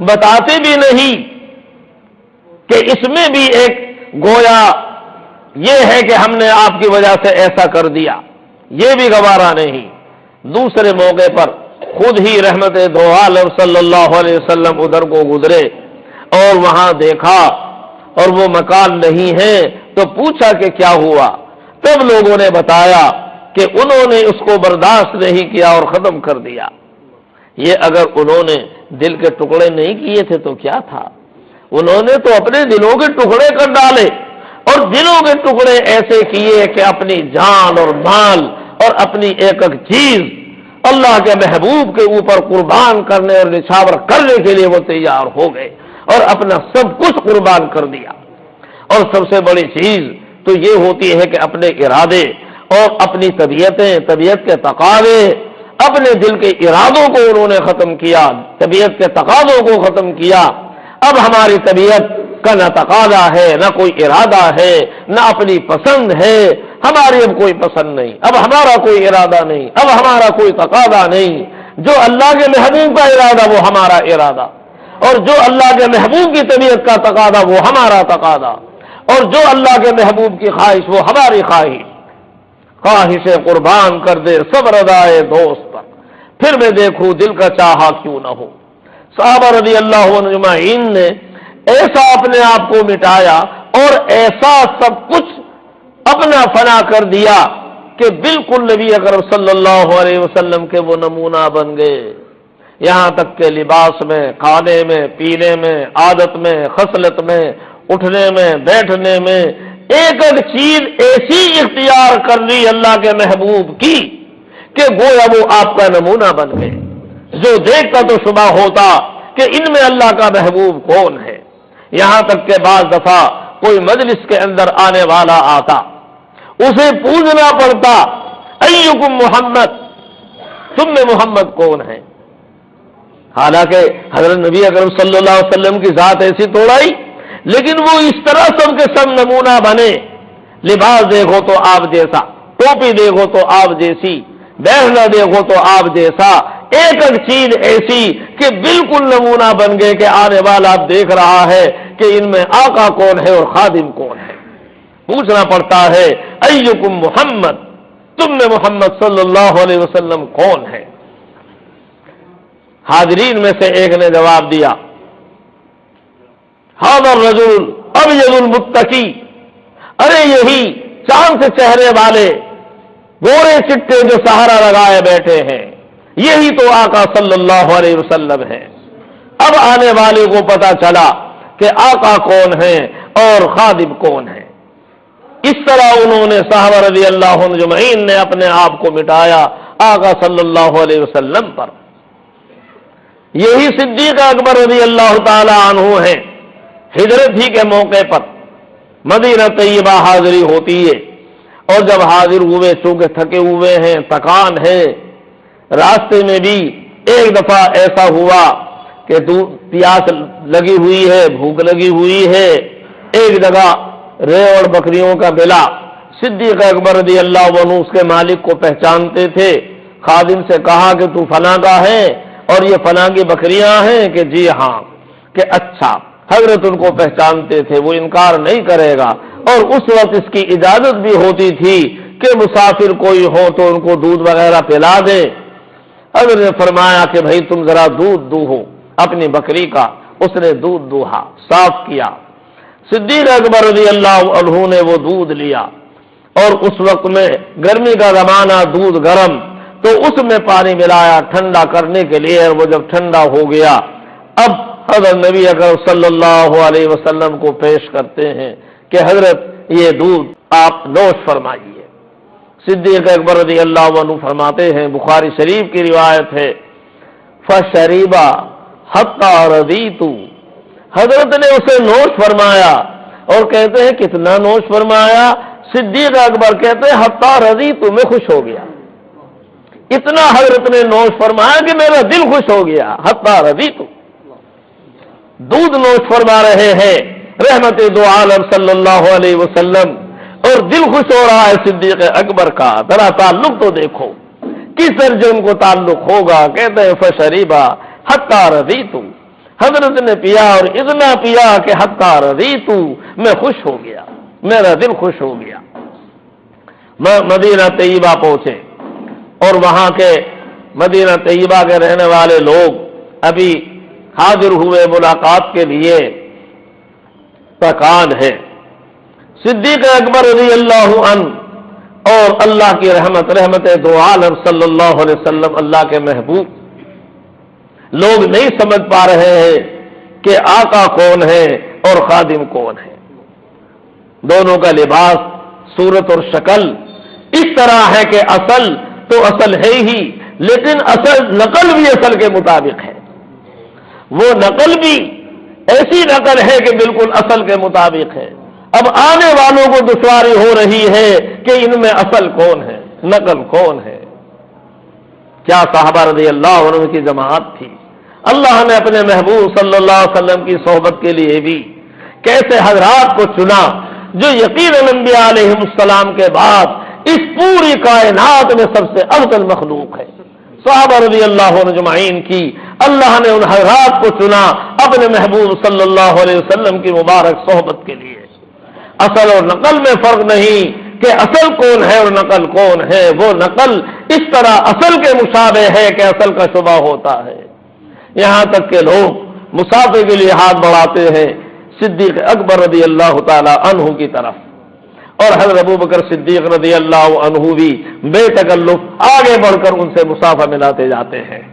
بتاتے بھی نہیں کہ اس میں بھی ایک گویا یہ ہے کہ ہم نے آپ کی وجہ سے ایسا کر دیا، یہ بھی گوارا نہیں۔ دوسرے موقع پر خود ہی رحمت دو عالم صلی اللہ علیہ وسلم ادھر کو گزرے اور وہاں دیکھا اور وہ مکان نہیں ہے، تو پوچھا کہ کیا ہوا؟ تب لوگوں نے بتایا کہ انہوں نے اس کو برداشت نہیں کیا اور ختم کر دیا۔ یہ اگر انہوں نے دل کے ٹکڑے نہیں کیے تھے تو کیا تھا؟ انہوں نے تو اپنے دلوں کے ٹکڑے کر ڈالے، اور دلوں کے ٹکڑے ایسے کیے کہ اپنی جان اور مال اور اپنی ایک ایک چیز اللہ کے محبوب کے اوپر قربان کرنے اور نچھاور کرنے کے لیے وہ تیار ہو گئے، اور اپنا سب کچھ قربان کر دیا۔ اور سب سے بڑی چیز تو یہ ہوتی ہے کہ اپنے ارادے اور اپنی طبیعت کے تقاضے، اپنے دل کے ارادوں کو انہوں نے ختم کیا، طبیعت کے تقاضوں کو ختم کیا۔ اب ہماری طبیعت کا نہ تقاضا ہے، نہ کوئی ارادہ ہے، نہ اپنی پسند ہے، ہماری اب کوئی پسند نہیں، اب ہمارا کوئی ارادہ نہیں، اب ہمارا کوئی تقاضا نہیں۔ جو اللہ کے محبوب کا ارادہ وہ ہمارا ارادہ، اور جو اللہ کے محبوب کی طبیعت کا تقاضا وہ ہمارا تقاضا، اور جو اللہ کے محبوب کی خواہش وہ ہماری خواہش۔ خواہش قربان کر دے سب رضائے دوست پر، پھر میں دیکھوں دل کا چاہا کیوں نہ ہو۔ صحابہ رضی اللہ عنہ اجمعین نے ایسا اپنے آپ کو مٹایا اور ایسا سب کچھ اپنا فنا کر دیا کہ بالکل نبی اکرم صلی اللہ علیہ وسلم کے وہ نمونہ بن گئے، یہاں تک کہ لباس میں، کھانے میں، پینے میں، عادت میں، خصلت میں، اٹھنے میں، بیٹھنے میں، ایک ایک چیز ایسی اختیار کر لی اللہ کے محبوب کی کہ گویا وہ آپ کا نمونہ بن گئے۔ جو دیکھتا تو شبہ ہوتا کہ ان میں اللہ کا محبوب کون ہے۔ یہاں تک کہ بعض دفعہ کوئی مجلس کے اندر آنے والا آتا، اسے پوچھنا پڑتا ایکم محمد، تم میں محمد کون ہے؟ حالانکہ حضرت نبی اکرم صلی اللہ علیہ وسلم کی ذات ایسی توڑائی، لیکن وہ اس طرح سب کے سب نمونہ بنے۔ لباس دیکھو تو آپ جیسا، ٹوپی دیکھو تو آپ جیسی، بیٹھنا دیکھو تو آپ جیسا، ایک ایک چیز ایسی کہ بالکل نمونہ بن گئے کہ آنے والا آپ دیکھ رہا ہے کہ ان میں آقا کون ہے اور خادم کون ہے۔ پوچھنا پڑتا ہے ایکم محمد، تم میں محمد صلی اللہ علیہ وسلم کون ہے؟ حاضرین میں سے ایک نے جواب دیا ھذا الرجل ابیض المتقی، ارے یہی چاند سے چہرے والے گورے چٹے جو سہارا لگائے بیٹھے ہیں، یہی تو آقا صلی اللہ علیہ وسلم ہے۔ اب آنے والے کو پتا چلا کہ آقا کون ہے اور خادم کون ہے۔ اس طرح انہوں نے صحابہ رضی اللہ عنہ اجمعین نے اپنے آپ کو مٹایا آقا صلی اللہ علیہ وسلم پر۔ یہی صدیق اکبر رضی اللہ تعالی عنہ ہے، ہجرت ہی کے موقع پر مدینہ طیبہ حاضری ہوتی ہے، اور جب حاضر ہوئے چونکہ تھکے ہوئے ہیں، تکان ہے، راستے میں بھی ایک دفعہ ایسا ہوا کہ پیاس لگی ہوئی ہے، بھوک لگی ہوئی ہے، ایک جگہ ریوڑ بکریوں کا ملا۔ صدیق اکبر رضی اللہ عنہ اس کے مالک کو پہچانتے تھے، خادم سے کہا کہ تو فلاں کا ہے اور یہ فلاں کی بکریاں ہیں؟ کہ جی ہاں۔ کہ اچھا، حضرت ان کو پہچانتے تھے، وہ انکار نہیں کرے گا، اور اس وقت اس کی اجازت بھی ہوتی تھی کہ مسافر کوئی ہو تو ان کو دودھ وغیرہ پلا دے۔ حضرت نے فرمایا کہ بھائی تم ذرا دودھ دوہو اپنی بکری کا. اس نے دودھ دوہا، صاف کیا. صدیق اکبر رضی اللہ عنہ نے وہ دودھ لیا، اور اس وقت میں گرمی کا زمانہ، دودھ گرم، تو اس میں پانی ملایا ٹھنڈا کرنے کے لیے. اور وہ جب ٹھنڈا ہو گیا، اب حضرت نبی اکرم صلی اللہ علیہ وسلم کو پیش کرتے ہیں کہ حضرت یہ دودھ آپ نوش فرمائیے. صدیق اکبر رضی اللہ عنہ فرماتے ہیں، بخاری شریف کی روایت ہے، فشریبا حتی رضیت، حضرت نے اسے نوش فرمایا. اور کہتے ہیں کتنا نوش فرمایا؟ صدیق اکبر کہتے ہیں حتی رضیت، میں خوش ہو گیا. اتنا حضرت نے نوش فرمایا کہ میرا دل خوش ہو گیا. حتی رضیت، دودھ نوش فرما رہے ہیں رحمت دو عالم صلی اللہ علیہ وسلم، اور دل خوش ہو رہا ہے صدیق اکبر کا. ذرا تعلق تو دیکھو، کس درجے ان کو تعلق ہوگا. کہتے ہیں فشریبا حتی رضیت، حضرت نے پیا اور اتنا پیا کہ حتی رضیت، میں خوش ہو گیا، میرا دل خوش ہو گیا. مدینہ طیبہ پہنچے، اور وہاں کے مدینہ طیبہ کے رہنے والے لوگ ابھی حاضر ہوئے ملاقات کے لیے. تکان ہے. صدیق اکبر رضی اللہ عنہ اور اللہ کی رحمت دو عالم صلی اللہ علیہ وسلم، اللہ کے محبوب، لوگ نہیں سمجھ پا رہے ہیں کہ آقا کون ہے اور خادم کون ہے. دونوں کا لباس، صورت اور شکل اس طرح ہے کہ اصل تو اصل ہے ہی، لیکن اصل نقل بھی اصل کے مطابق ہے. وہ نقل بھی ایسی نقل ہے کہ بالکل اصل کے مطابق ہے. اب آنے والوں کو دشواری ہو رہی ہے کہ ان میں اصل کون ہے، نقل کون ہے. کیا صحابہ رضی اللہ عنہ کی جماعت تھی. اللہ نے اپنے محبوب صلی اللہ علیہ وسلم کی صحبت کے لیے بھی کیسے حضرات کو چنا جو یقیناً انبیاء علیہ السلام کے بعد اس پوری کائنات میں سب سے افضل مخلوق ہے. صحابہ رضی اللہ عنہ اجمعین کی اللہ نے ان حضرات کو چنا اپنے محبوب صلی اللہ علیہ وسلم کی مبارک صحبت کے لیے. اصل اور نقل میں فرق نہیں کہ اصل کون ہے اور نقل کون ہے. وہ نقل اس طرح اصل کے مشابہ ہے کہ اصل کا شبہ ہوتا ہے. یہاں تک کہ لوگ مسافر کے لیے ہاتھ بڑھاتے ہیں صدیق اکبر رضی اللہ تعالی عنہ کی طرف، اور حضرت ابوبکر صدیق رضی اللہ عنہ بھی بے تکلف آگے بڑھ کر ان سے مسافہ ملاتے جاتے ہیں.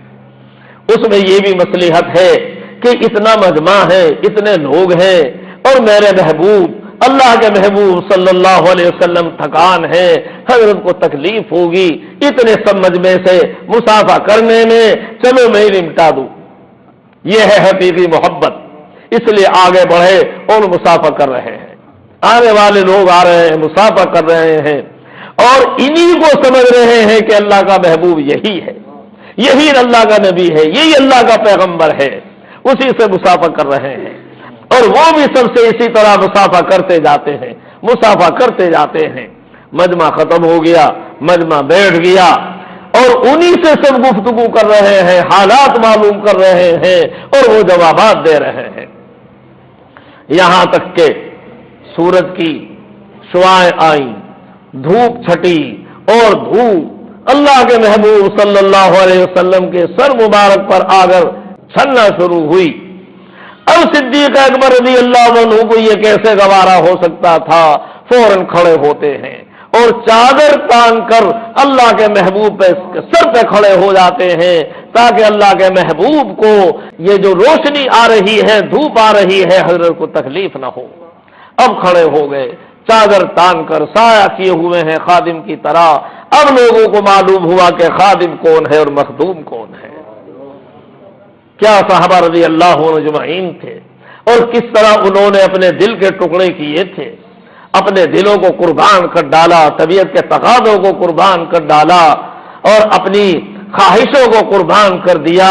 اس میں یہ بھی مصلحت ہے کہ اتنا مجمع ہے، اتنے لوگ ہیں، اور میرے محبوب اللہ کے محبوب صلی اللہ علیہ وسلم تھکان ہے، حضرت کو تکلیف ہوگی اتنے سب مجمع سے مسافہ کرنے میں، چلو میں نمٹا دوں. یہ ہے حقیقی محبت. اس لیے آگے بڑھے اور مسافہ کر رہے ہیں. آنے والے لوگ آ رہے ہیں، مسافہ کر رہے ہیں، اور انہی کو سمجھ رہے ہیں کہ اللہ کا محبوب یہی ہے، یہی اللہ کا نبی ہے، یہی اللہ کا پیغمبر ہے. اسی سے مسافہ کر رہے ہیں، اور وہ بھی سب سے اسی طرح مسافہ کرتے جاتے ہیں، مسافہ کرتے جاتے ہیں. مجمع ختم ہو گیا، مجمع بیٹھ گیا، اور انہی سے سب گفتگو کر رہے ہیں، حالات معلوم کر رہے ہیں، اور وہ جوابات دے رہے ہیں. یہاں تک کہ سورج کی شعاعیں آئیں، دھوپ چھٹی، اور دھوپ اللہ کے محبوب صلی اللہ علیہ وسلم کے سر مبارک پر آ کر چھننا شروع ہوئی. اب صدیق اکبر رضی اللہ عنہ کو یہ کیسے گوارا ہو سکتا تھا، فوراً کھڑے ہوتے ہیں اور چادر تان کر اللہ کے محبوب پہ سر پہ کھڑے ہو جاتے ہیں تاکہ اللہ کے محبوب کو یہ جو روشنی آ رہی ہے، دھوپ آ رہی ہے، حضرت کو تکلیف نہ ہو. اب کھڑے ہو گئے، چادر تان کر سایہ کیے ہوئے ہیں خادم کی طرح. اب لوگوں کو معلوم ہوا کہ خادم کون ہے اور مخدوم کون ہے. کیا صحابہ رضی اللہ عنہ اجمعین تھے، اور کس طرح انہوں نے اپنے دل کے ٹکڑے کیے تھے، اپنے دلوں کو قربان کر ڈالا، طبیعت کے تقاضوں کو قربان کر ڈالا، اور اپنی خواہشوں کو قربان کر دیا.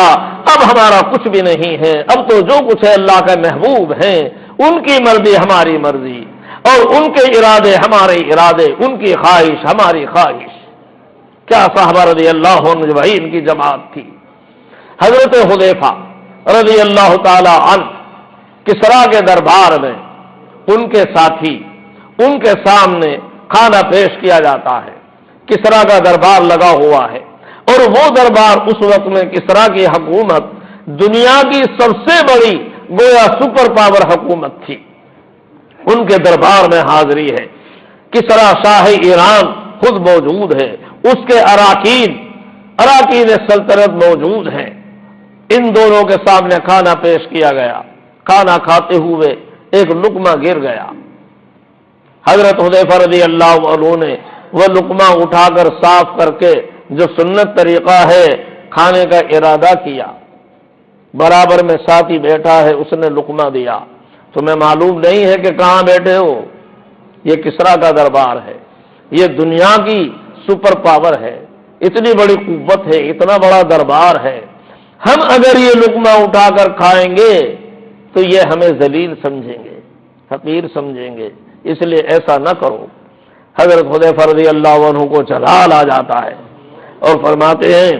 اب ہمارا کچھ بھی نہیں ہے، اب تو جو کچھ ہے اللہ کا محبوب ہیں، ان کی مرضی ہماری مرضی، اور ان کے ارادے ہمارے ارادے، ان کی خواہش ہماری خواہش. کیا صحابہ رضی اللہ عنہ اجمعین کی جماعت تھی. حضرت حذیفہ رضی اللہ تعالی عنہ کسریٰ کے دربار میں ان کے ساتھی، ان کے سامنے کھانا پیش کیا جاتا ہے. کسریٰ کا دربار لگا ہوا ہے، اور وہ دربار اس وقت میں کسرا کی حکومت دنیا کی سب سے بڑی گویا سپر پاور حکومت تھی، ان کے دربار میں حاضری ہے۔ کسرا شاہ ایران خود موجود ہے، اس کے اراکین سلطنت موجود ہیں۔ ان دونوں کے سامنے کھانا پیش کیا گیا، کھانا کھاتے ہوئے ایک لقمہ گر گیا۔ حضرت حذیفہ رضی اللہ عنہ نے وہ لقمہ اٹھا کر صاف کر کے جو سنت طریقہ ہے کھانے کا ارادہ کیا، برابر میں ساتھی بیٹھا ہے، اس نے لقمہ دیا۔ تمہیں معلوم نہیں ہے کہ کہاں بیٹھے ہو؟ یہ کسرا کا دربار ہے، یہ دنیا کی سپر پاور ہے، اتنی بڑی قوت ہے، اتنا بڑا دربار ہے۔ ہم اگر یہ لقمہ اٹھا کر کھائیں گے تو یہ ہمیں ذلیل سمجھیں گے، حقیر سمجھیں گے، اس لیے ایسا نہ کرو۔ حضرت حذیفہ رضی اللہ عنہ کو جلال آ جاتا ہے اور فرماتے ہیں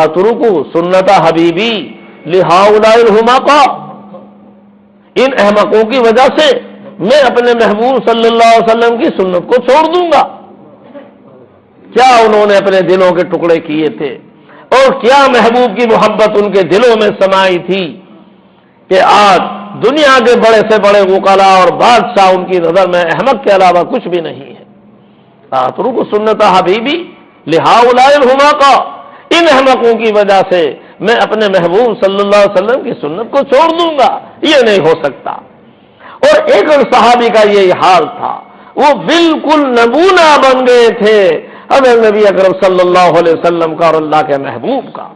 اترکو سنت حبیبی لہؤلاء الحمقاء، ان احمقوں کی وجہ سے میں اپنے محبوب صلی اللہ علیہ وسلم کی سنت کو چھوڑ دوں گا۔ کیا انہوں نے اپنے دلوں کے ٹکڑے کیے تھے اور کیا محبوب کی محبت ان کے دلوں میں سمائی تھی کہ آج دنیا کے بڑے سے بڑے وکلاء اور بادشاہ ان کی نظر میں احمق کے علاوہ کچھ بھی نہیں ہے۔ اترک سنت حبیبی لہؤلاء الحمقاء، ان احمقوں کی وجہ سے میں اپنے محبوب صلی اللہ علیہ وسلم کی سنت کو چھوڑ دوں گا، یہ نہیں ہو سکتا۔ اور ایک صحابی کا یہی حال تھا، وہ بالکل نمونہ بن گئے تھے حضرت نبی اکرم صلی اللہ علیہ وسلم کا اور اللہ کے محبوب کا۔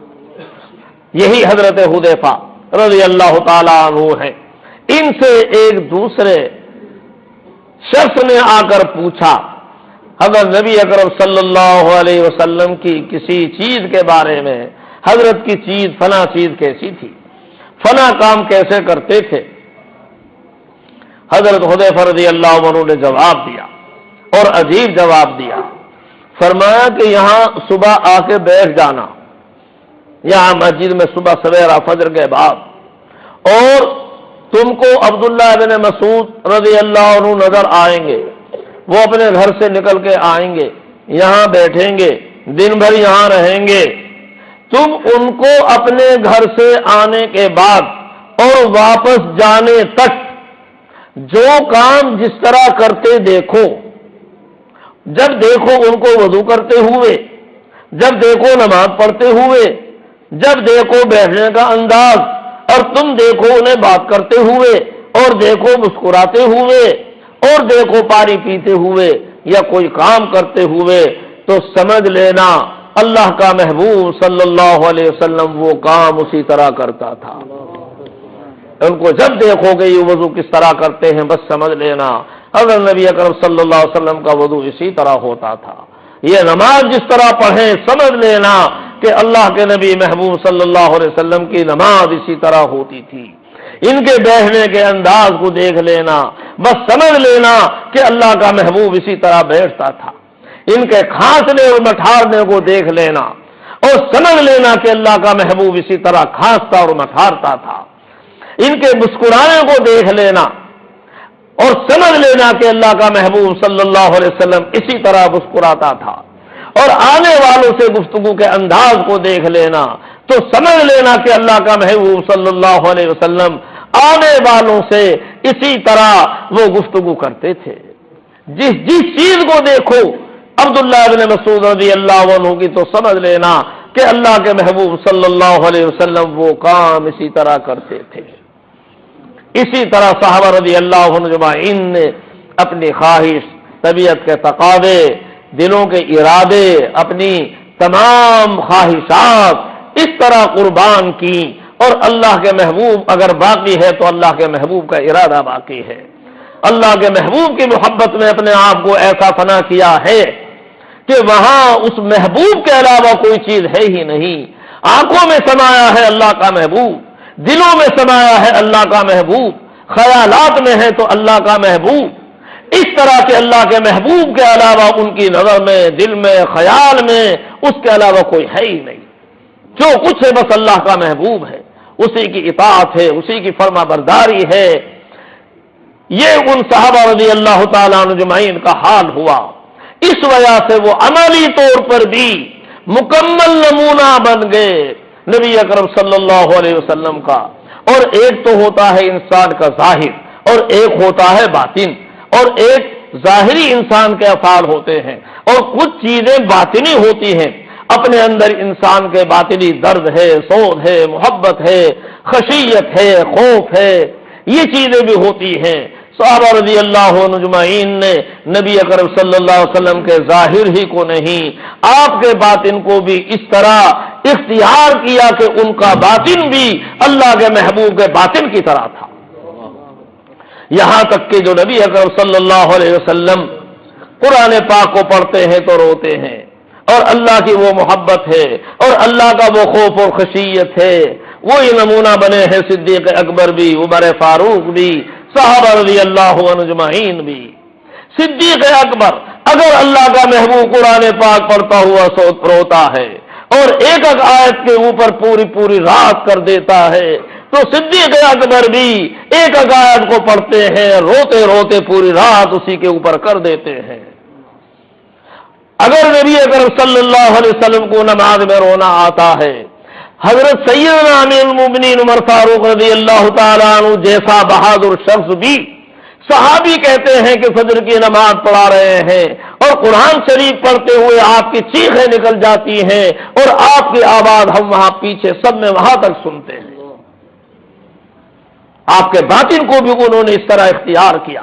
یہی حضرت حذیفہ رضی اللہ تعالی عنہ ہے۔ ان سے ایک دوسرے شخص نے آ کر پوچھا حضرت نبی اکرم صلی اللہ علیہ وسلم کی کسی چیز کے بارے میں، حضرت کی چیز فلاں چیز کیسی تھی، فلاں کام کیسے کرتے تھے۔ حضرت حذیفہ رضی اللہ عنہ نے جواب دیا اور عجیب جواب دیا، فرمایا کہ یہاں صبح آ کے بیٹھ جانا، یہاں مسجد میں صبح سویرا فجر کے بعد، اور تم کو عبداللہ بن مسعود رضی اللہ عنہ نظر آئیں گے، وہ اپنے گھر سے نکل کے آئیں گے، یہاں بیٹھیں گے، دن بھر یہاں رہیں گے، تم ان کو اپنے گھر سے آنے کے بعد اور واپس جانے تک جو کام جس طرح کرتے دیکھو، جب دیکھو ان کو وضو کرتے ہوئے، جب دیکھو نماز پڑھتے ہوئے، جب دیکھو بیٹھنے کا انداز، اور تم دیکھو انہیں بات کرتے ہوئے، اور دیکھو مسکراتے ہوئے، اور دیکھو پانی پیتے ہوئے یا کوئی کام کرتے ہوئے، تو سمجھ لینا اللہ کا محبوب صلی اللہ علیہ وسلم وہ کام اسی طرح کرتا تھا۔ ان کو جب دیکھو گے یہ وضو کس طرح کرتے ہیں، بس سمجھ لینا حضرت نبی اکرم صلی اللہ علیہ وسلم کا وضو اسی طرح ہوتا تھا۔ یہ نماز جس طرح پڑھیں، سمجھ لینا کہ اللہ کے نبی محبوب صلی اللہ علیہ وسلم کی نماز اسی طرح ہوتی تھی۔ ان کے بیٹھنے کے انداز کو دیکھ لینا، بس سمجھ لینا کہ اللہ کا محبوب اسی طرح بیٹھتا تھا۔ ان کے کھانسنے اور مٹھارنے کو دیکھ لینا اور سمجھ لینا کہ اللہ کا محبوب اسی طرح کھانستا اور مٹھارتا تھا۔ ان کے مسکرانے کو دیکھ لینا اور سمجھ لینا کہ اللہ کا محبوب صلی اللہ علیہ وسلم اسی طرح مسکراتا تھا، اور آنے والوں سے گفتگو کے انداز کو دیکھ لینا تو سمجھ لینا کہ اللہ کا محبوب صلی اللہ علیہ وسلم آنے والوں سے اسی طرح وہ گفتگو کرتے تھے۔ جس چیز کو دیکھو عبداللہ بن مسعود رضی اللہ عنہ کی، تو سمجھ لینا کہ اللہ کے محبوب صلی اللہ علیہ وسلم وہ کام اسی طرح کرتے تھے۔ اسی طرح صحابہ رضی اللہ عنہ اجمعین نے اپنی خواہش، طبیعت کے تقاضے، دلوں کے ارادے، اپنی تمام خواہشات اس طرح قربان کی، اور اللہ کے محبوب اگر باقی ہے تو اللہ کے محبوب کا ارادہ باقی ہے۔ اللہ کے محبوب کی محبت میں اپنے آپ کو ایسا فنا کیا ہے کہ وہاں اس محبوب کے علاوہ کوئی چیز ہے ہی نہیں۔ آنکھوں میں سمایا ہے اللہ کا محبوب، دلوں میں سمایا ہے اللہ کا محبوب، خیالات میں ہے تو اللہ کا محبوب، اس طرح کے اللہ کے محبوب کے علاوہ ان کی نظر میں، دل میں، خیال میں اس کے علاوہ کوئی ہے ہی نہیں۔ جو کچھ ہے بس اللہ کا محبوب ہے، اسی کی اطاعت ہے، اسی کی فرما برداری ہے۔ یہ ان صحابہ رضی اللہ تعالیٰ عنہ اجمعین کا حال ہوا۔ اس وجہ سے وہ عملی طور پر بھی مکمل نمونہ بن گئے نبی اکرم صلی اللہ علیہ وسلم کا۔ اور ایک تو ہوتا ہے انسان کا ظاہر اور ایک ہوتا ہے باطن، اور ایک ظاہری انسان کے افعال ہوتے ہیں اور کچھ چیزیں باطنی ہوتی ہیں۔ اپنے اندر انسان کے باطنی درد ہے، سود ہے، محبت ہے، خشیت ہے، خوف ہے، یہ چیزیں بھی ہوتی ہیں۔ صحابہ رضی اللہ عنہ اجمعین نے نبی اکرم صلی اللہ علیہ وسلم کے ظاہر ہی کو نہیں، آپ کے باطن کو بھی اس طرح اختیار کیا کہ ان کا باطن بھی اللہ کے محبوب کے باطن کی طرح تھا۔ یہاں تک کہ جو نبی اکرم صلی اللہ علیہ وسلم قرآن پاک کو پڑھتے ہیں تو روتے ہیں، اور اللہ کی وہ محبت ہے اور اللہ کا وہ خوف اور خشیت ہے۔ وہی نمونہ بنے ہیں صدیق اکبر بھی، عمر فاروق بھی، صحابہ رضی اللہ عنہ اجمعین بھی۔ صدیق اکبر اگر اللہ کا محبوب قرآن پاک پڑھتا ہوا روتا ہے اور ایک ایک آیت کے اوپر پوری پوری رات کر دیتا ہے، تو صدیق اکبر بھی ایک ایک آیت کو پڑھتے ہیں، روتے روتے پوری رات اسی کے اوپر کر دیتے ہیں۔ اگر نبی اکرم صلی اللہ علیہ وسلم کو نماز میں رونا آتا ہے، حضرت سیدنا امیر المومنین عمر فاروق رضی اللہ تعالیٰ عنہ جیسا بہادر شخص بھی، صحابی کہتے ہیں کہ فجر کی نماز پڑھا رہے ہیں اور قرآن شریف پڑھتے ہوئے آپ کی چیخیں نکل جاتی ہیں اور آپ کی آواز ہم وہاں پیچھے سب میں وہاں تک سنتے ہیں۔ آپ کے باطن کو بھی انہوں نے اس طرح اختیار کیا۔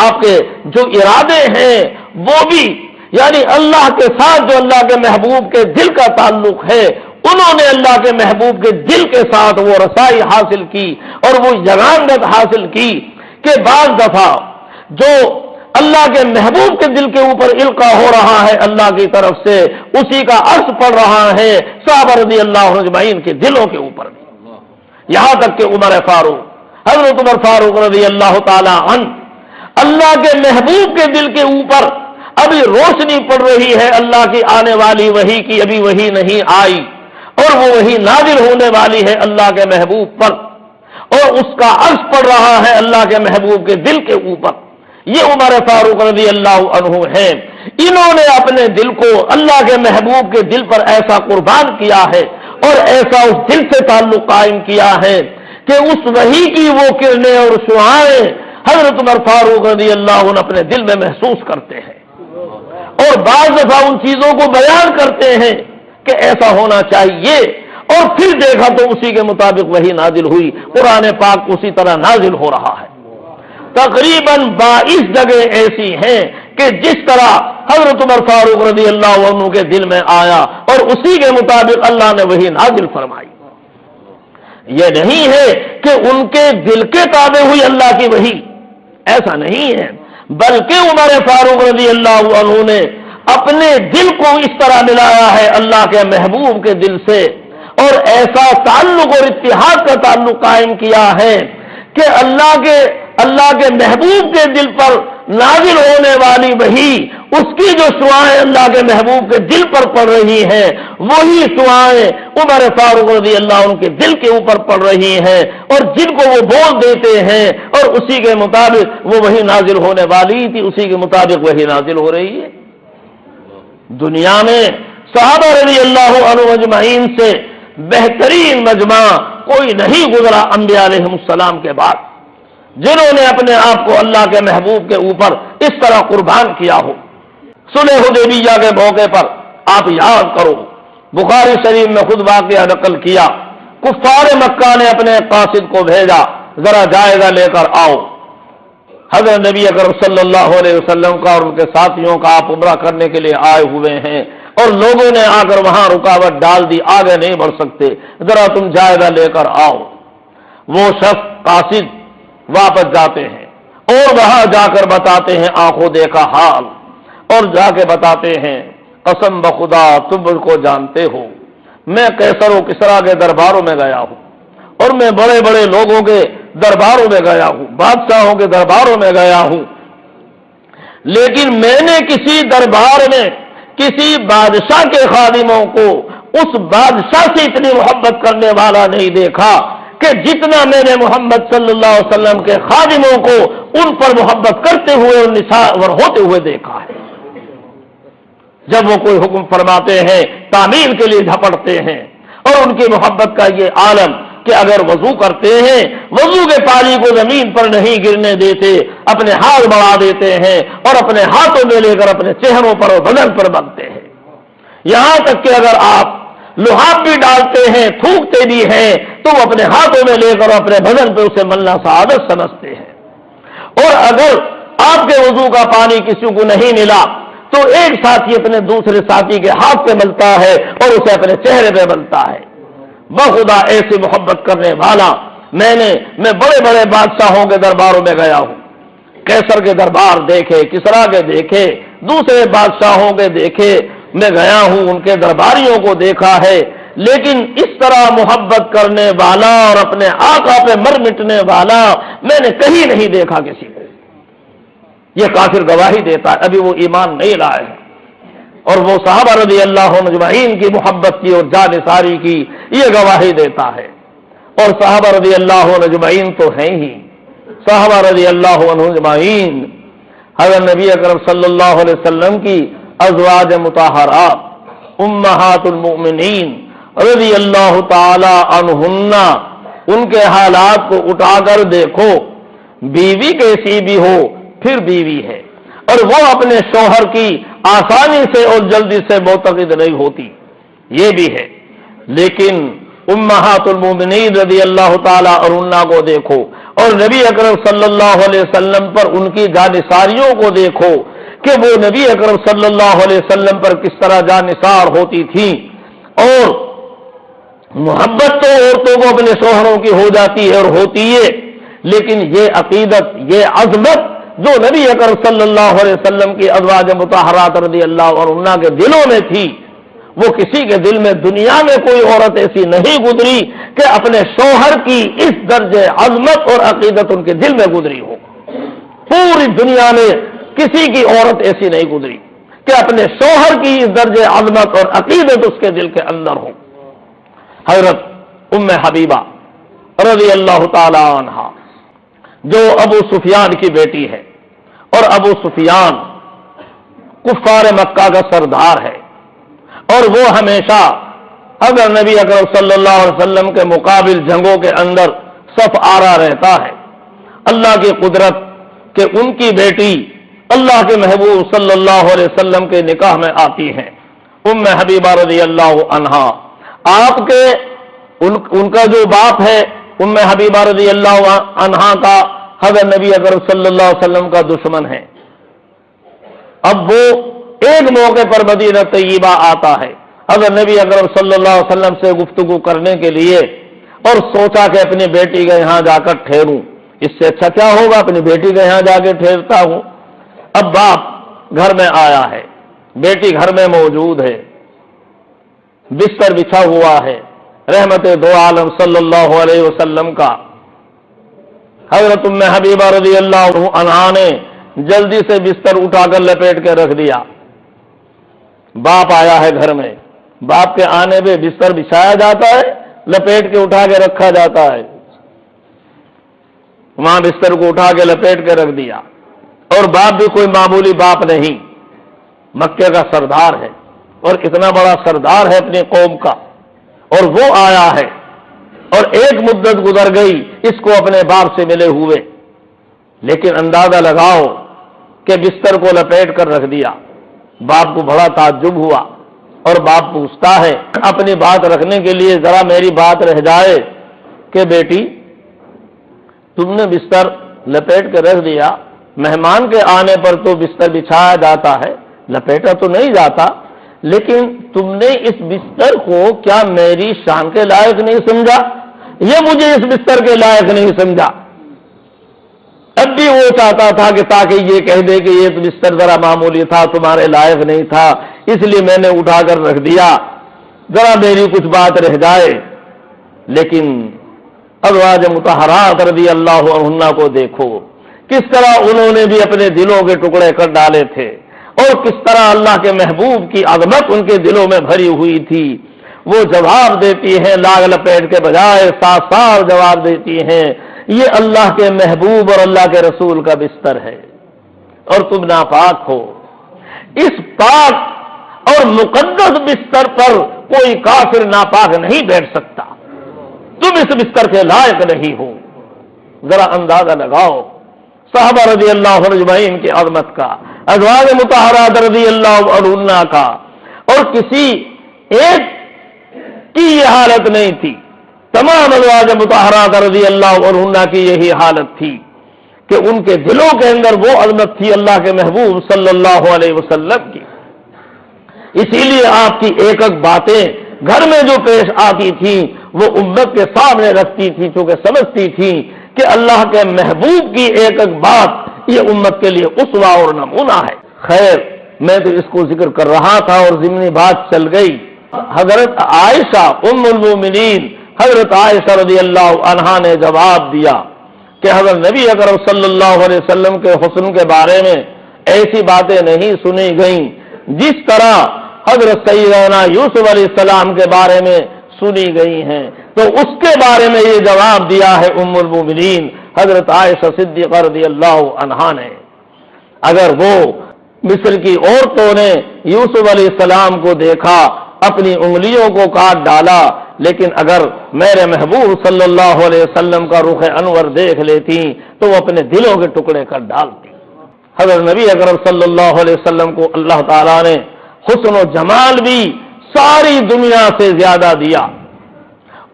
آپ کے جو ارادے ہیں وہ بھی، یعنی اللہ کے ساتھ جو اللہ کے محبوب کے دل کا تعلق ہے، انہوں نے اللہ کے محبوب کے دل کے ساتھ وہ رسائی حاصل کی اور وہ یگانگت حاصل کی کہ بعض دفعہ جو اللہ کے محبوب کے دل کے اوپر القا ہو رہا ہے اللہ کی طرف سے، اسی کا عکس پڑ رہا ہے صحابہ رضی اللہ عنہ اجمعین کے دلوں کے اوپر بھی۔ یہاں تک کہ عمر فاروق، حضرت عمر فاروق رضی اللہ تعالی عنہ، اللہ کے محبوب کے دل کے اوپر ابھی روشنی پڑ رہی ہے اللہ کی آنے والی وحی کی، ابھی وحی نہیں آئی اور وہ وحی نازل ہونے والی ہے اللہ کے محبوب پر، اور اس کا عکس پڑ رہا ہے اللہ کے محبوب کے دل کے اوپر۔ یہ عمر فاروق رضی اللہ عنہ ہیں، انہوں نے اپنے دل کو اللہ کے محبوب کے دل پر ایسا قربان کیا ہے اور ایسا اس دل سے تعلق قائم کیا ہے کہ اس وحی کی وہ کرنیں اور شعاعیں حضرت عمر فاروق رضی اللہ عنہ اپنے دل میں محسوس کرتے ہیں اور بعض دفعہ ان چیزوں کو بیان کرتے ہیں کہ ایسا ہونا چاہیے، اور پھر دیکھا تو اسی کے مطابق وحی نازل ہوئی، قرآن پاک اسی طرح نازل ہو رہا ہے۔ تقریباً 22 جگہ ایسی ہیں کہ جس طرح حضرت عمر فاروق رضی اللہ عنہ کے دل میں آیا اور اسی کے مطابق اللہ نے وحی نازل فرمائی۔ یہ نہیں ہے کہ ان کے دل کے تابع ہوئی اللہ کی وحی، ایسا نہیں ہے، بلکہ عمر فاروق رضی اللہ عنہ نے اپنے دل کو اس طرح ملایا ہے اللہ کے محبوب کے دل سے، اور ایسا تعلق اور اتحاد کا تعلق قائم کیا ہے کہ اللہ کے محبوب کے دل پر نازل ہونے والی وحی، اس کی جو شعاعیں اللہ کے محبوب کے دل پر پڑ رہی ہیں، وہی شعاعیں عمر فاروق رضی اللہ عنہ کے دل کے اوپر پڑ رہی ہیں، اور جن کو وہ بول دیتے ہیں اور اسی کے مطابق وہ وحی نازل ہونے والی تھی، اسی کے مطابق وحی نازل ہو رہی ہے۔ دنیا میں صحابہ رضی اللہ عنہ اجمعین سے بہترین مجمع کوئی نہیں گزرا انبیاء علیہ السلام کے بعد، جنہوں نے اپنے آپ کو اللہ کے محبوب کے اوپر اس طرح قربان کیا ہو۔ صلح حدیبیہ کے موقع پر آپ یاد کرو، بخاری شریف میں خود واقعہ نقل کیا، کفار مکہ نے اپنے قاصد کو بھیجا، ذرا جائزہ لے کر آؤ، حضرت نبی اکرم صلی اللہ علیہ وسلم کا اور ان کے ساتھیوں کا آپ عمرہ کرنے کے لیے آئے ہوئے ہیں، اور لوگوں نے آ کر وہاں رکاوٹ ڈال دی، آگے نہیں بڑھ سکتے، ذرا تم جائزہ لے کر آؤ۔ وہ شخص قاصد واپس جاتے ہیں اور وہاں جا کر بتاتے ہیں آنکھوں دیکھا حال، اور جا کے بتاتے ہیں قسم بخدا تم مجھ کو جانتے ہو، میں قیصر و کسریٰ کے درباروں میں گیا ہوں اور میں بڑے بڑے لوگوں کے درباروں میں گیا ہوں، بادشاہوں کے درباروں میں گیا ہوں، لیکن میں نے کسی دربار میں کسی بادشاہ کے خادموں کو اس بادشاہ سے اتنی محبت کرنے والا نہیں دیکھا کہ جتنا میں نے محمد صلی اللہ علیہ وسلم کے خادموں کو ان پر محبت کرتے ہوئے اور نثار ہوتے ہوئے دیکھا ہے۔ جب وہ کوئی حکم فرماتے ہیں تعمیل کے لیے جھپٹتے ہیں۔ اور ان کی محبت کا یہ عالم کہ اگر وضو کرتے ہیں وضو کے پانی کو زمین پر نہیں گرنے دیتے، اپنے ہاتھ بڑھا دیتے ہیں اور اپنے ہاتھوں میں لے کر اپنے چہروں پر اور بدن پر ملتے ہیں۔ یہاں تک کہ اگر آپ لحاف بھی ڈالتے ہیں، تھوکتے بھی ہیں، تو وہ اپنے ہاتھوں میں لے کر اپنے بدن پہ اسے ملنا سعادت سمجھتے ہیں۔ اور اگر آپ کے وضو کا پانی کسی کو نہیں ملا تو ایک ساتھی اپنے دوسرے ساتھی کے ہاتھ پہ ملتا ہے اور اسے اپنے چہرے پہ ملتا ہے۔ بخدا ایسی محبت کرنے والا میں بڑے بڑے بادشاہوں کے درباروں میں گیا ہوں، قیصر کے دربار دیکھے، کسرا کے دیکھے، دوسرے بادشاہوں کے دیکھے، میں گیا ہوں ان کے درباریوں کو دیکھا ہے، لیکن اس طرح محبت کرنے والا اور اپنے آقا پہ مر مٹنے والا میں نے کہیں نہیں دیکھا کسی کو۔ یہ کافر گواہی دیتا ہے، ابھی وہ ایمان نہیں لائے ہیں۔ اور وہ صحابہ رضی اللہ عنہم اجمعین کی محبت کی اور جانثاری کی یہ گواہی دیتا ہے۔ اور صحابہ رضی اللہ عنہم اجمعین تو ہیں ہی، صحابہ رضی اللہ عنہم اجمعین حضرت نبی اکرم صلی اللہ علیہ وسلم کی ازواج مطہرات امہات المؤمنین رضی اللہ تعالی عنہن، ان کے حالات کو اٹھا کر دیکھو، بیوی کیسی بھی ہو پھر بیوی ہے، اور وہ اپنے شوہر کی آسانی سے اور جلدی سے معتقد نہیں ہوتی، یہ بھی ہے۔ لیکن امہات المومنین رضی اللہ تعالی عنہن کو دیکھو اور نبی اکرم صلی اللہ علیہ وسلم پر ان کی جانثاریوں کو دیکھو کہ وہ نبی اکرم صلی اللہ علیہ وسلم پر کس طرح جانثار ہوتی تھی۔ اور محبت تو عورتوں کو اپنے شوہروں کی ہو جاتی ہے اور ہوتی ہے، لیکن یہ عقیدت، یہ عظمت جو نبی اکرم صلی اللہ علیہ وسلم کی ازواج مطہرات رضی اللہ عنہن کے دلوں میں تھی، وہ کسی کے دل میں دنیا میں کوئی عورت ایسی نہیں گزری کہ اپنے شوہر کی اس درجے عظمت اور عقیدت ان کے دل میں گزری ہو۔ پوری دنیا میں کسی کی عورت ایسی نہیں گزری کہ اپنے شوہر کی اس درجے عظمت اور عقیدت اس کے دل کے اندر ہو۔ حضرت ام حبیبہ رضی اللہ تعالی عنہا جو ابو سفیان کی بیٹی ہے، اور ابو سفیان کفار مکہ کا سردار ہے، اور وہ ہمیشہ اگر نبی اکرم صلی اللہ علیہ وسلم کے مقابل جنگوں کے اندر صف آرا رہتا ہے۔ اللہ کی قدرت کہ ان کی بیٹی اللہ کے محبوب صلی اللہ علیہ وسلم کے نکاح میں آتی ہیں۔ ام حبیبہ رضی اللہ عنہا آپ کے ان کا جو باپ ہے ام حبیبہ رضی اللہ عنہا کا حضرت نبی اکرم صلی اللہ علیہ وسلم کا دشمن ہے۔ اب وہ ایک موقع پر مدینہ طیبہ آتا ہے حضرت نبی اکرم صلی اللہ علیہ وسلم سے گفتگو کرنے کے لیے، اور سوچا کہ اپنی بیٹی کے یہاں جا کر ٹھہروں، اس سے اچھا کیا ہوگا، اپنی بیٹی کے یہاں جا کے ٹھہرتا ہوں۔ اب باپ گھر میں آیا ہے، بیٹی گھر میں موجود ہے، بستر بچھا ہوا ہے، رحمت دو عالم صلی اللہ علیہ وسلم کا۔ حضرت ام حبیبہ رضی اللہ عنہا نے جلدی سے بستر اٹھا کر لپیٹ کے رکھ دیا۔ باپ آیا ہے گھر میں، باپ کے آنے پہ بستر بچھایا جاتا ہے، لپیٹ کے اٹھا کے رکھا جاتا ہے۔ وہاں بستر کو اٹھا کے لپیٹ کے رکھ دیا، اور باپ بھی کوئی معمولی باپ نہیں، مکے کا سردار ہے، اور اتنا بڑا سردار ہے اپنی قوم کا، اور وہ آیا ہے، اور ایک مدت گزر گئی اس کو اپنے باپ سے ملے ہوئے، لیکن اندازہ لگاؤ کہ بستر کو لپیٹ کر رکھ دیا۔ باپ کو بڑا تعجب ہوا، اور باپ پوچھتا ہے اپنی بات رکھنے کے لیے ذرا میری بات رہ جائے کہ بیٹی تم نے بستر لپیٹ کر رکھ دیا، مہمان کے آنے پر تو بستر بچھایا جاتا ہے، لپیٹا تو نہیں جاتا، لیکن تم نے اس بستر کو کیا میری شان کے لائق نہیں سمجھا؟ یہ مجھے اس بستر کے لائق نہیں سمجھا۔ اب بھی وہ چاہتا تھا کہ تاکہ یہ کہہ دے کہ یہ بستر ذرا معمولی تھا، تمہارے لائق نہیں تھا، اس لیے میں نے اٹھا کر رکھ دیا، ذرا میری کچھ بات رہ جائے۔ لیکن ازواج مطہرات رضی اللہ عنہن کو دیکھو، کس طرح انہوں نے بھی اپنے دلوں کے ٹکڑے کر ڈالے تھے، اور کس طرح اللہ کے محبوب کی عظمت ان کے دلوں میں بھری ہوئی تھی۔ وہ جواب دیتی ہیں لاگ لپیٹ کے بجائے صاف صاف جواب دیتی ہیں، یہ اللہ کے محبوب اور اللہ کے رسول کا بستر ہے، اور تم ناپاک ہو۔ اس پاک اور مقدس بستر پر کوئی کافر ناپاک نہیں بیٹھ سکتا، تم اس بستر کے لائق نہیں ہو۔ ذرا اندازہ لگاؤ صحابہ رضی اللہ عنہ اجمعین کی عظمت کا، ازواج مطہرات رضی اللہ عنہن کا، اور کسی ایک کی یہ حالت نہیں تھی، تمام ازواج مطہرات رضی اللہ عنہن کی یہی حالت تھی کہ ان کے دلوں کے اندر وہ عظمت تھی اللہ کے محبوب صلی اللہ علیہ وسلم کی۔ اسی لیے آپ کی ایک ایک باتیں گھر میں جو پیش آتی تھیں وہ امت کے سامنے رکھتی تھی، چونکہ سمجھتی تھی کہ اللہ کے محبوب کی ایک ایک بات یہ امت کے لیے اسوہ اور نمونہ ہے۔ خیر، میں تو اس کو ذکر کر رہا تھا اور ضمنی بات چل گئی۔ حضرت عائشہ ام المومنین حضرت عائشہ رضی اللہ عنہا نے جواب دیا کہ حضرت نبی اکرم صلی اللہ علیہ وسلم کے حسن کے بارے میں ایسی باتیں نہیں سنی گئیں جس طرح حضرت سیدنا یوسف علیہ السلام کے بارے میں سنی گئی ہیں، تو اس کے بارے میں یہ جواب دیا ہے ام المومنین حضرت عائشہ صدیقہ رضی اللہ عنہا نے۔ اگر وہ مصر کی عورتوں نے یوسف علیہ السلام کو دیکھا، اپنی انگلیوں کو کاٹ ڈالا، لیکن اگر میرے محبوب صلی اللہ علیہ وسلم کا رخ انور دیکھ لیتی تو وہ اپنے دلوں کے ٹکڑے کر ڈالتی۔ حضرت نبی اکرم صلی اللہ علیہ وسلم کو اللہ تعالیٰ نے حسن و جمال بھی ساری دنیا سے زیادہ دیا،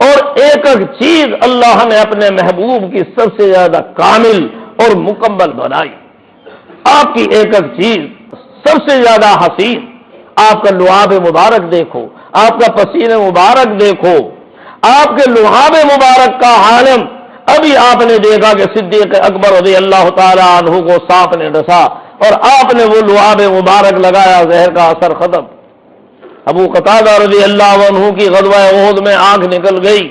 اور ایک ایک چیز اللہ نے اپنے محبوب کی سب سے زیادہ کامل اور مکمل بنائی۔ آپ کی ایک ایک چیز سب سے زیادہ حسین، آپ کا لعاب مبارک دیکھو، آپ کا پسینہ مبارک دیکھو، آپ کے لعاب مبارک کا عالم۔ ابھی آپ نے دیکھا کہ صدیق اکبر رضی اللہ تعالی عنہ کو سانپ نے ڈسا اور آپ نے وہ لعاب مبارک لگایا، زہر کا اثر ختم۔ ابو قتادہ رضی اللہ عنہ کی غزوہ احد میں آنکھ نکل گئی،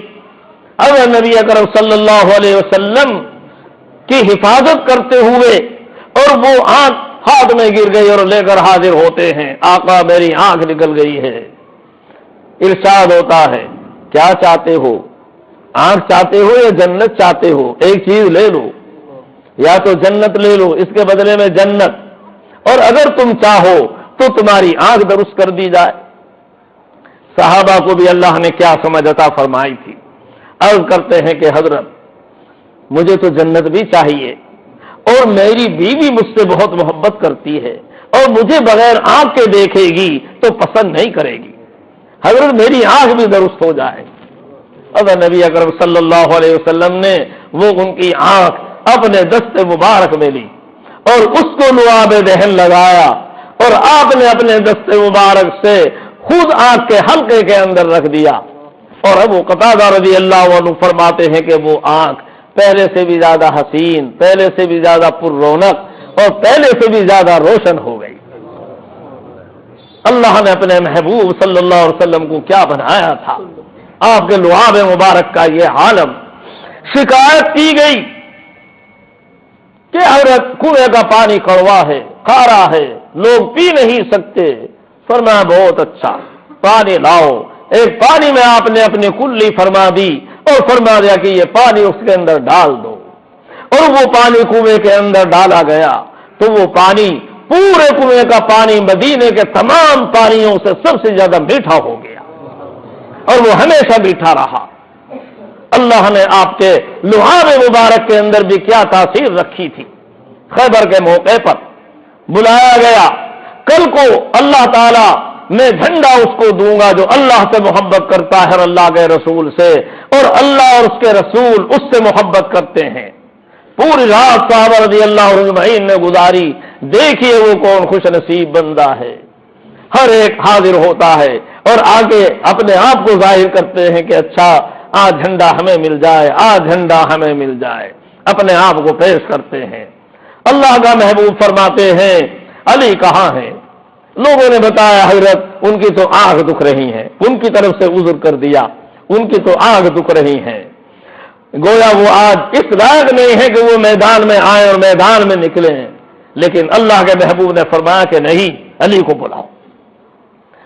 اگر نبی اکرم صلی اللہ علیہ وسلم کی حفاظت کرتے ہوئے اور وہ آنکھ ہاتھ میں گر گئی اور لے کر حاضر ہوتے ہیں، آقا میری آنکھ نکل گئی ہے۔ ارشاد ہوتا ہے کیا چاہتے ہو، آنکھ چاہتے ہو یا جنت چاہتے ہو؟ ایک چیز لے لو، یا تو جنت لے لو، اس کے بدلے میں جنت، اور اگر تم چاہو تو تمہاری آنکھ درست کر دی جائے۔ صحابہ کو بھی اللہ نے کیا سمجھ عطا فرمائی تھی، عرض کرتے ہیں کہ حضرت مجھے تو جنت بھی چاہیے، اور میری بیوی مجھ سے بہت محبت کرتی ہے اور مجھے بغیر آنکھ کے دیکھے گی تو پسند نہیں کرے گی، حضرت میری آنکھ بھی درست ہو جائے۔ حضرت نبی اکرم صلی اللہ علیہ وسلم نے وہ ان کی آنکھ اپنے دست مبارک میں لی اور اس کو لعاب دہن لگایا، اور آپ نے اپنے دست مبارک سے خود آنکھ کے حلقے کے اندر رکھ دیا، اور ابو قتادہ رضی اللہ عنہ فرماتے ہیں کہ وہ آنکھ پہلے سے بھی زیادہ حسین، پہلے سے بھی زیادہ پر رونق اور پہلے سے بھی زیادہ روشن ہو گئی۔ اللہ نے اپنے محبوب صلی اللہ علیہ وسلم کو کیا بنایا تھا، آپ کے لعاب مبارک کا یہ عالم۔ شکایت کی گئی کہ حضرت کنویں کا پانی کڑوا ہے، کھارا ہے، لوگ پی نہیں سکتے۔ فرمایا بہت اچھا، پانی لاؤ۔ ایک پانی میں آپ نے اپنی کلی فرما دی اور فرما دیا کہ یہ پانی اس کے اندر ڈال دو، اور وہ پانی کنویں کے اندر ڈالا گیا تو وہ پانی پورے کنویں کا پانی مدینے کے تمام پانیوں سے سب سے زیادہ میٹھا ہو گیا، اور وہ ہمیشہ میٹھا رہا۔ اللہ نے آپ کے لعاب مبارک کے اندر بھی کیا تاثیر رکھی تھی۔ خیبر کے موقع پر بلایا گیا، کل کو اللہ تعالی میں جھنڈا اس کو دوں گا جو اللہ سے محبت کرتا ہے اور اللہ کے رسول سے، اور اللہ اور اس کے رسول اس سے محبت کرتے ہیں۔ پوری رات صحابہ رضی اللہ عنہم نے گزاری، دیکھیے وہ کون خوش نصیب بندہ ہے، ہر ایک حاضر ہوتا ہے اور آگے اپنے آپ کو ظاہر کرتے ہیں کہ اچھا آج جھنڈا ہمیں مل جائے، آج جھنڈا ہمیں مل جائے، اپنے آپ کو پیش کرتے ہیں۔ اللہ کا محبوب فرماتے ہیں علی کہاں ہے؟ لوگوں نے بتایا حضرت ان کی تو آنکھ دکھ رہی ہے، ان کی طرف سے عذر کر دیا، ان کی تو آنکھ دکھ رہی ہے، گویا وہ آج اس لائق نہیں ہے کہ وہ میدان میں آئے اور میدان میں نکلے ہیں۔ لیکن اللہ کے محبوب نے فرمایا کہ نہیں، علی کو بلاؤ۔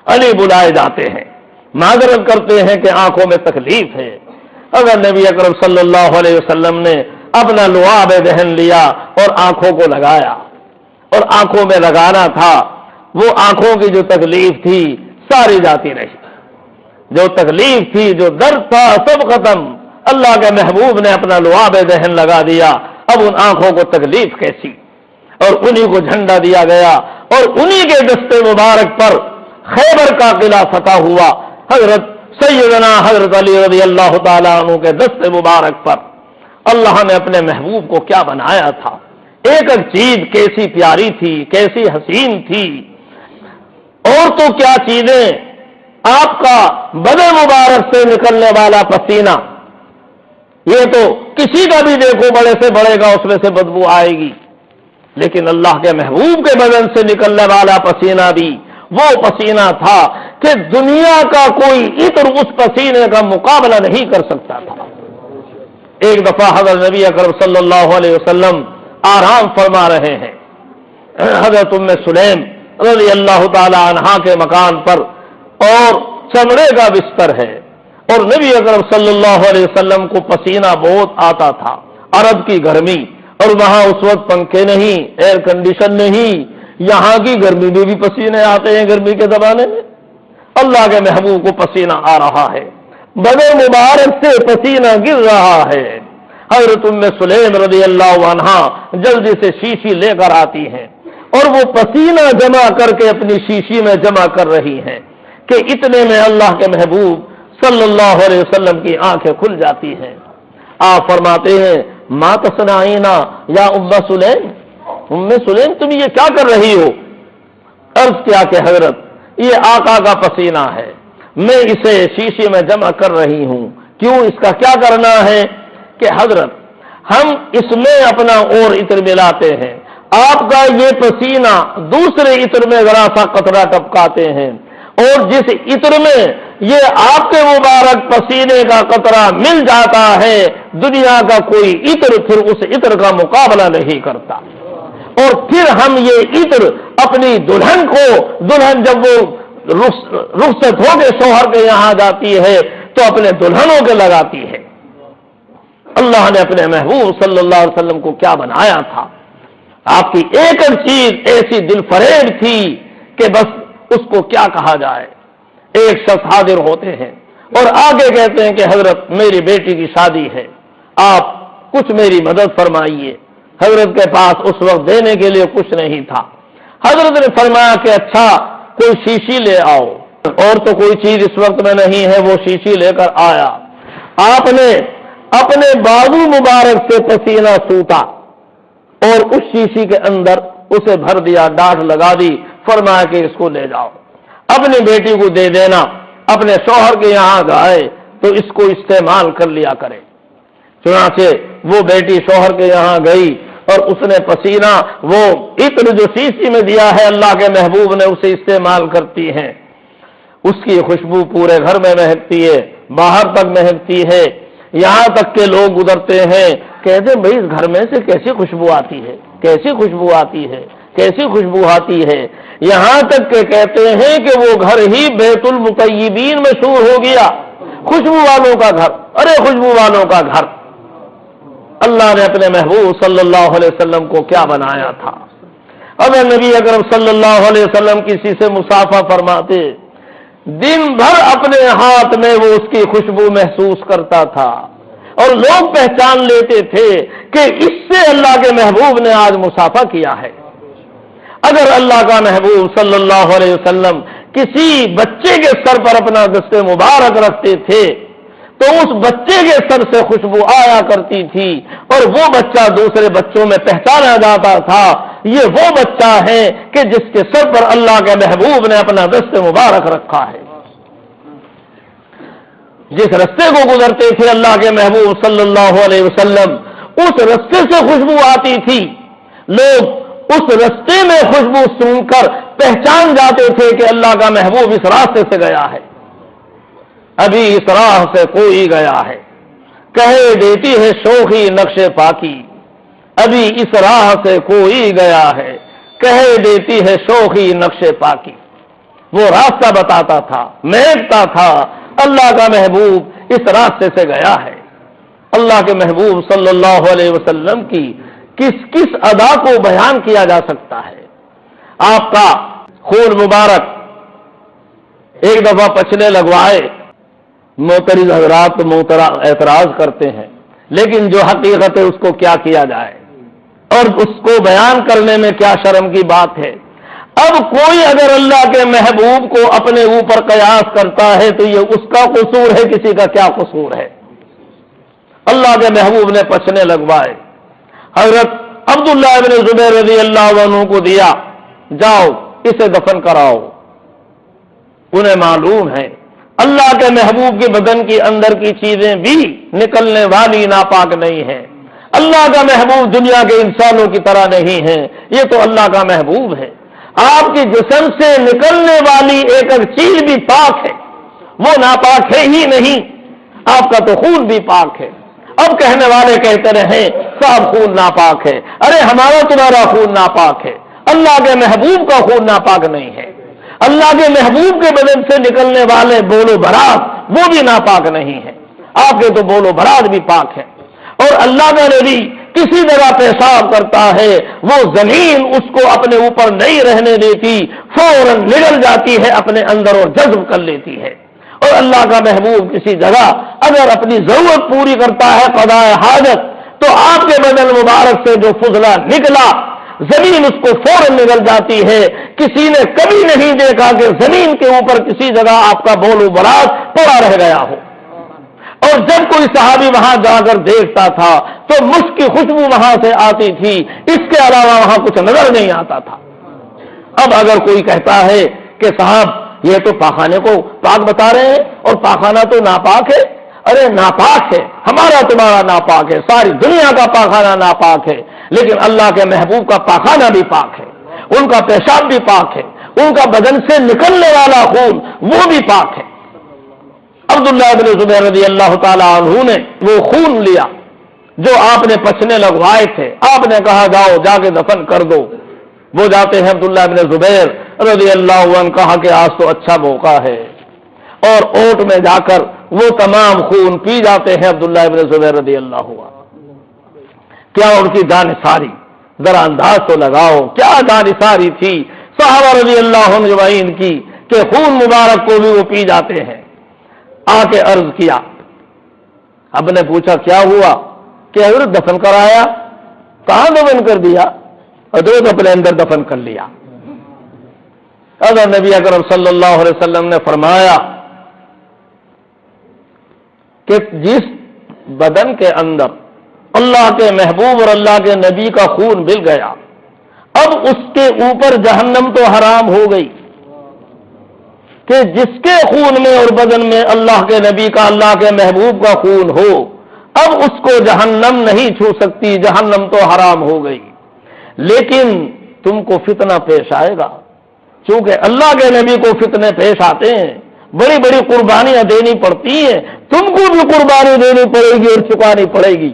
علی بلائے جاتے ہیں، معذرت کرتے ہیں کہ آنکھوں میں تکلیف ہے۔ اگر نبی اکرم صلی اللہ علیہ وسلم نے اپنا لعاب دہن لیا اور آنکھوں کو لگایا، اور آنکھوں میں لگانا تھا وہ آنکھوں کی جو تکلیف تھی ساری جاتی رہی، جو تکلیف تھی، جو درد تھا، سب ختم۔ اللہ کے محبوب نے اپنا لعاب ذہن لگا دیا، اب ان آنکھوں کو تکلیف کیسی، اور انہی کو جھنڈا دیا گیا، اور انہی کے دست مبارک پر خیبر کا قلعہ فتح ہوا، حضرت سیدنا حضرت علی رضی اللہ تعالیٰ عنہ کے دست مبارک پر۔ اللہ نے اپنے محبوب کو کیا بنایا تھا، ایک ایک چیز کیسی پیاری تھی، کیسی حسین تھی، اور تو کیا چیزیں، آپ کا بدن مبارک سے نکلنے والا پسینہ، یہ تو کسی کا بھی دیکھو بڑے سے بڑے گا اس میں سے بدبو آئے گی، لیکن اللہ کے محبوب کے بدن سے نکلنے والا پسینہ بھی وہ پسینہ تھا کہ دنیا کا کوئی عطر اس پسینے کا مقابلہ نہیں کر سکتا تھا۔ ایک دفعہ حضرت نبی اکرم صلی اللہ علیہ وسلم آرام فرما رہے ہیں، حضرت ام سلیم رضی اللہ تعالی عنہا کے مکان پر، اور چمڑے کا بستر ہے، اور نبی اکرم صلی اللہ علیہ وسلم کو پسینہ بہت آتا تھا، عرب کی گرمی، اور وہاں اس وقت پنکھے نہیں، ایئر کنڈیشن نہیں، یہاں کی گرمی میں بھی پسینے آتے ہیں گرمی کے زمانے میں۔ اللہ کے محبوب کو پسینہ آ رہا ہے، بدن مبارک سے پسینہ گر رہا ہے۔ حضرت ام سلیم رضی اللہ عنہا جلدی سے شیشی لے کر آتی ہیں، اور وہ پسینہ جمع کر کے اپنی شیشی میں جمع کر رہی ہیں کہ اتنے میں اللہ کے محبوب صلی اللہ علیہ وسلم کی آنکھیں کھل جاتی ہیں۔ آپ فرماتے ہیں ما تصنعینا یا ام سلیم، ام سلیم تم یہ کیا کر رہی ہو؟ عرض کیا کہ حضرت یہ آقا کا پسینہ ہے، میں اسے شیشے میں جمع کر رہی ہوں۔ کیوں، اس کا کیا کرنا ہے؟ کہ حضرت ہم اس میں اپنا اور عطر ملاتے ہیں، آپ کا یہ پسینہ دوسرے عطر میں ذرا سا قطرہ ٹپکاتے ہیں، اور جس عطر میں یہ آپ کے مبارک پسینے کا قطرہ مل جاتا ہے، دنیا کا کوئی عطر پھر اس عطر کا مقابلہ نہیں کرتا۔ اور پھر ہم یہ عطر اپنی دلہن کو، دلہن جب وہ رخصت ہو کے شوہر کے یہاں جاتی ہے تو اپنے دلہنوں کے لگاتی ہے۔ اللہ نے اپنے محبوب صلی اللہ علیہ وسلم کو کیا بنایا تھا، آپ کی ایک ایک چیز ایسی دل فریب تھی کہ بس اس کو کیا کہا جائے۔ ایک شخص حاضر ہوتے ہیں اور آگے کہتے ہیں کہ حضرت میری بیٹی کی شادی ہے، آپ کچھ میری مدد فرمائیے۔ حضرت کے پاس اس وقت دینے کے لیے کچھ نہیں تھا۔ حضرت نے فرمایا کہ اچھا کوئی شیشی لے آؤ، اور تو کوئی چیز اس وقت میں نہیں ہے۔ وہ شیشی لے کر آیا، آپ نے اپنے بازو مبارک سے پسینہ سوتا اور اس شیشی کے اندر اسے بھر دیا، ڈاٹ لگا دی، فرمایا کہ اس کو لے جاؤ، اپنی بیٹی کو دے دینا، اپنے شوہر کے یہاں گئے تو اس کو استعمال کر لیا کرے۔ چنانچہ وہ بیٹی شوہر کے یہاں گئی اور اس نے پسینہ، وہ عطر جو شیشی میں دیا ہے اللہ کے محبوب نے، اسے استعمال کرتی ہیں۔ اس کی خوشبو پورے گھر میں مہکتی ہے، باہر تک مہکتی ہے، یہاں تک کہ لوگ گزرتے ہیں کہتے ہیں بھائی اس گھر میں سے کیسی خوشبو آتی ہے، کیسی خوشبو آتی ہے، کیسی خوشبو آتی ہے، یہاں تک کہ کہتے ہیں کہ وہ گھر ہی بیت المطیبین مشہور ہو گیا، خوشبو والوں کا گھر، ارے خوشبو والوں کا گھر۔ اللہ نے اپنے محبوب صلی اللہ علیہ وسلم کو کیا بنایا تھا۔ اگر نبی اکرم صلی اللہ علیہ وسلم کسی سے مصافحہ فرماتے، دن بھر اپنے ہاتھ میں وہ اس کی خوشبو محسوس کرتا تھا، اور لوگ پہچان لیتے تھے کہ اس سے اللہ کے محبوب نے آج مصافحہ کیا ہے۔ اگر اللہ کا محبوب صلی اللہ علیہ وسلم کسی بچے کے سر پر اپنا دست مبارک رکھتے تھے تو اس بچے کے سر سے خوشبو آیا کرتی تھی، اور وہ بچہ دوسرے بچوں میں پہچانا جاتا تھا، یہ وہ بچہ ہے کہ جس کے سر پر اللہ کے محبوب نے اپنا دست مبارک رکھا ہے۔ جس رستے کو گزرتے تھے اللہ کے محبوب صلی اللہ علیہ وسلم، اس رستے سے خوشبو آتی تھی، لوگ اس رستے میں خوشبو سن کر پہچان جاتے تھے کہ اللہ کا محبوب اس راستے سے گیا ہے، ابھی اس راہ سے کوئی گیا ہے، کہے دیتی ہے شوخی نقش پاکی، ابھی اس راہ سے کوئی گیا ہے، کہے دیتی ہے شوخی نقش پاکی۔ وہ راستہ بتاتا تھا، مہکتا تھا، اللہ کا محبوب اس راستے سے گیا ہے۔ اللہ کے محبوب صلی اللہ علیہ وسلم کی کس کس ادا کو بیان کیا جا سکتا ہے۔ آپ کا خون مبارک ایک دفعہ پچنے لگوائے، معترض حضرات اعتراض کرتے ہیں، لیکن جو حقیقت ہے اس کو کیا کیا جائے اور اس کو بیان کرنے میں کیا شرم کی بات ہے۔ اب کوئی اگر اللہ کے محبوب کو اپنے اوپر قیاس کرتا ہے تو یہ اس کا قصور ہے، کسی کا کیا قصور ہے؟ اللہ کے محبوب نے پچنے لگوائے، حضرت عبداللہ ابن زبیر رضی اللہ عنہ کو دیا، جاؤ اسے دفن کراؤ۔ انہیں معلوم ہے اللہ کے محبوب کے بدن کے اندر کی چیزیں بھی نکلنے والی ناپاک نہیں ہیں۔ اللہ کا محبوب دنیا کے انسانوں کی طرح نہیں ہے، یہ تو اللہ کا محبوب ہے۔ آپ کے جسم سے نکلنے والی ایک ایک چیز بھی پاک ہے، وہ ناپاک ہے ہی نہیں، آپ کا تو خون بھی پاک ہے۔ اب کہنے والے کہتے رہیں صاحب خون ناپاک ہے، ارے ہمارا تمہارا خون ناپاک ہے، اللہ کے محبوب کا خون ناپاک نہیں ہے۔ اللہ کے محبوب کے بدن سے نکلنے والے بول و برات وہ بھی ناپاک نہیں ہے، آپ کے تو بول و برات بھی پاک ہے۔ اور اللہ کا نبی کسی جگہ پیشاب کرتا ہے، وہ زمین اس کو اپنے اوپر نہیں رہنے دیتی، فوراً نگل جاتی ہے اپنے اندر اور جذب کر لیتی ہے۔ اور اللہ کا محبوب کسی جگہ اگر اپنی ضرورت پوری کرتا ہے قضاء حاجت، تو آپ کے بدن مبارک سے جو فضلہ نکلا زمین اس کو فوراً نگل جاتی ہے۔ کسی نے کبھی نہیں دیکھا کہ زمین کے اوپر کسی جگہ آپ کا بول و برات پڑا رہ گیا ہو۔ اور جب کوئی صحابی وہاں جا کر دیکھتا تھا تو مشک کی خوشبو وہاں سے آتی تھی، اس کے علاوہ وہاں کچھ نظر نہیں آتا تھا۔ اب اگر کوئی کہتا ہے کہ صاحب یہ تو پاخانے کو پاک بتا رہے ہیں اور پاخانہ تو ناپاک ہے، ارے ناپاک ہے، ہمارا تمہارا ناپاک ہے، ساری دنیا کا پاخانہ ناپاک ہے، لیکن اللہ کے محبوب کا پاخانہ بھی پاک ہے، ان کا پیشاب بھی پاک ہے، ان کا بدن سے نکلنے والا خون وہ بھی پاک ہے۔ عبداللہ ابن زبیر رضی اللہ تعالی عنہ نے وہ خون لیا جو آپ نے پچنے لگوائے تھے، آپ نے کہا جاؤ جا کے دفن کر دو۔ وہ جاتے ہیں عبداللہ ابن زبیر رضی اللہ عنہ، کہا کہ آج تو اچھا موقع ہے، اور اونٹ میں جا کر وہ تمام خون پی جاتے ہیں عبداللہ ابن زبیر رضی اللہ عنہ۔ کیا ان کی دانشاری، ذرا انداز تو لگاؤ، کیا دانشاری تھی صحابہ رضی اللہ عنہ اجمعین کی کہ خون مبارک کو بھی وہ پی جاتے ہیں۔ آ کے عرض کیا، اب نے پوچھا کیا ہوا؟ کہ حضرت دفن کرایا۔ کہاں دفن کر دیا؟ حضرت اپنے اندر دفن کر لیا۔ حضرت نبی اکرم صلی اللہ علیہ وسلم نے فرمایا کہ جس بدن کے اندر اللہ کے محبوب اور اللہ کے نبی کا خون مل گیا، اب اس کے اوپر جہنم تو حرام ہو گئی، کہ جس کے خون میں اور بدن میں اللہ کے نبی کا، اللہ کے محبوب کا خون ہو، اب اس کو جہنم نہیں چھو سکتی، جہنم تو حرام ہو گئی۔ لیکن تم کو فتنہ پیش آئے گا، چونکہ اللہ کے نبی کو فتنے پیش آتے ہیں، بڑی بڑی قربانیاں دینی پڑتی ہیں، تم کو بھی قربانی دینی پڑے گی اور چکانی پڑے گی۔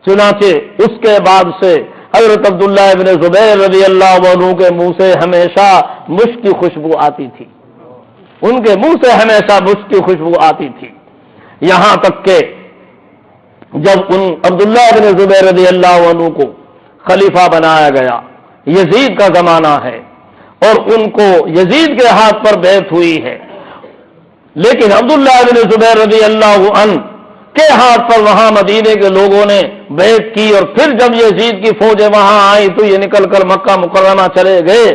چنانچہ اس کے بعد سے حضرت عبداللہ ابن زبیر رضی اللہ عنہ کے منہ سے ہمیشہ مشک کی خوشبو آتی تھی، ان کے منہ سے ہمیشہ مشک کی خوشبو آتی تھی، یہاں تک کہ جب ان عبداللہ ابن زبیر رضی اللہ عنہ کو خلیفہ بنایا گیا، یزید کا زمانہ ہے اور ان کو یزید کے ہاتھ پر بیعت ہوئی ہے، لیکن عبداللہ ابن زبیر رضی اللہ عنہ کے ہاتھ پر وہاں مدینے کے لوگوں نے بیعت کی، اور پھر جب یزید کی فوجیں وہاں آئی تو یہ نکل کر مکہ مکرمہ چلے گئے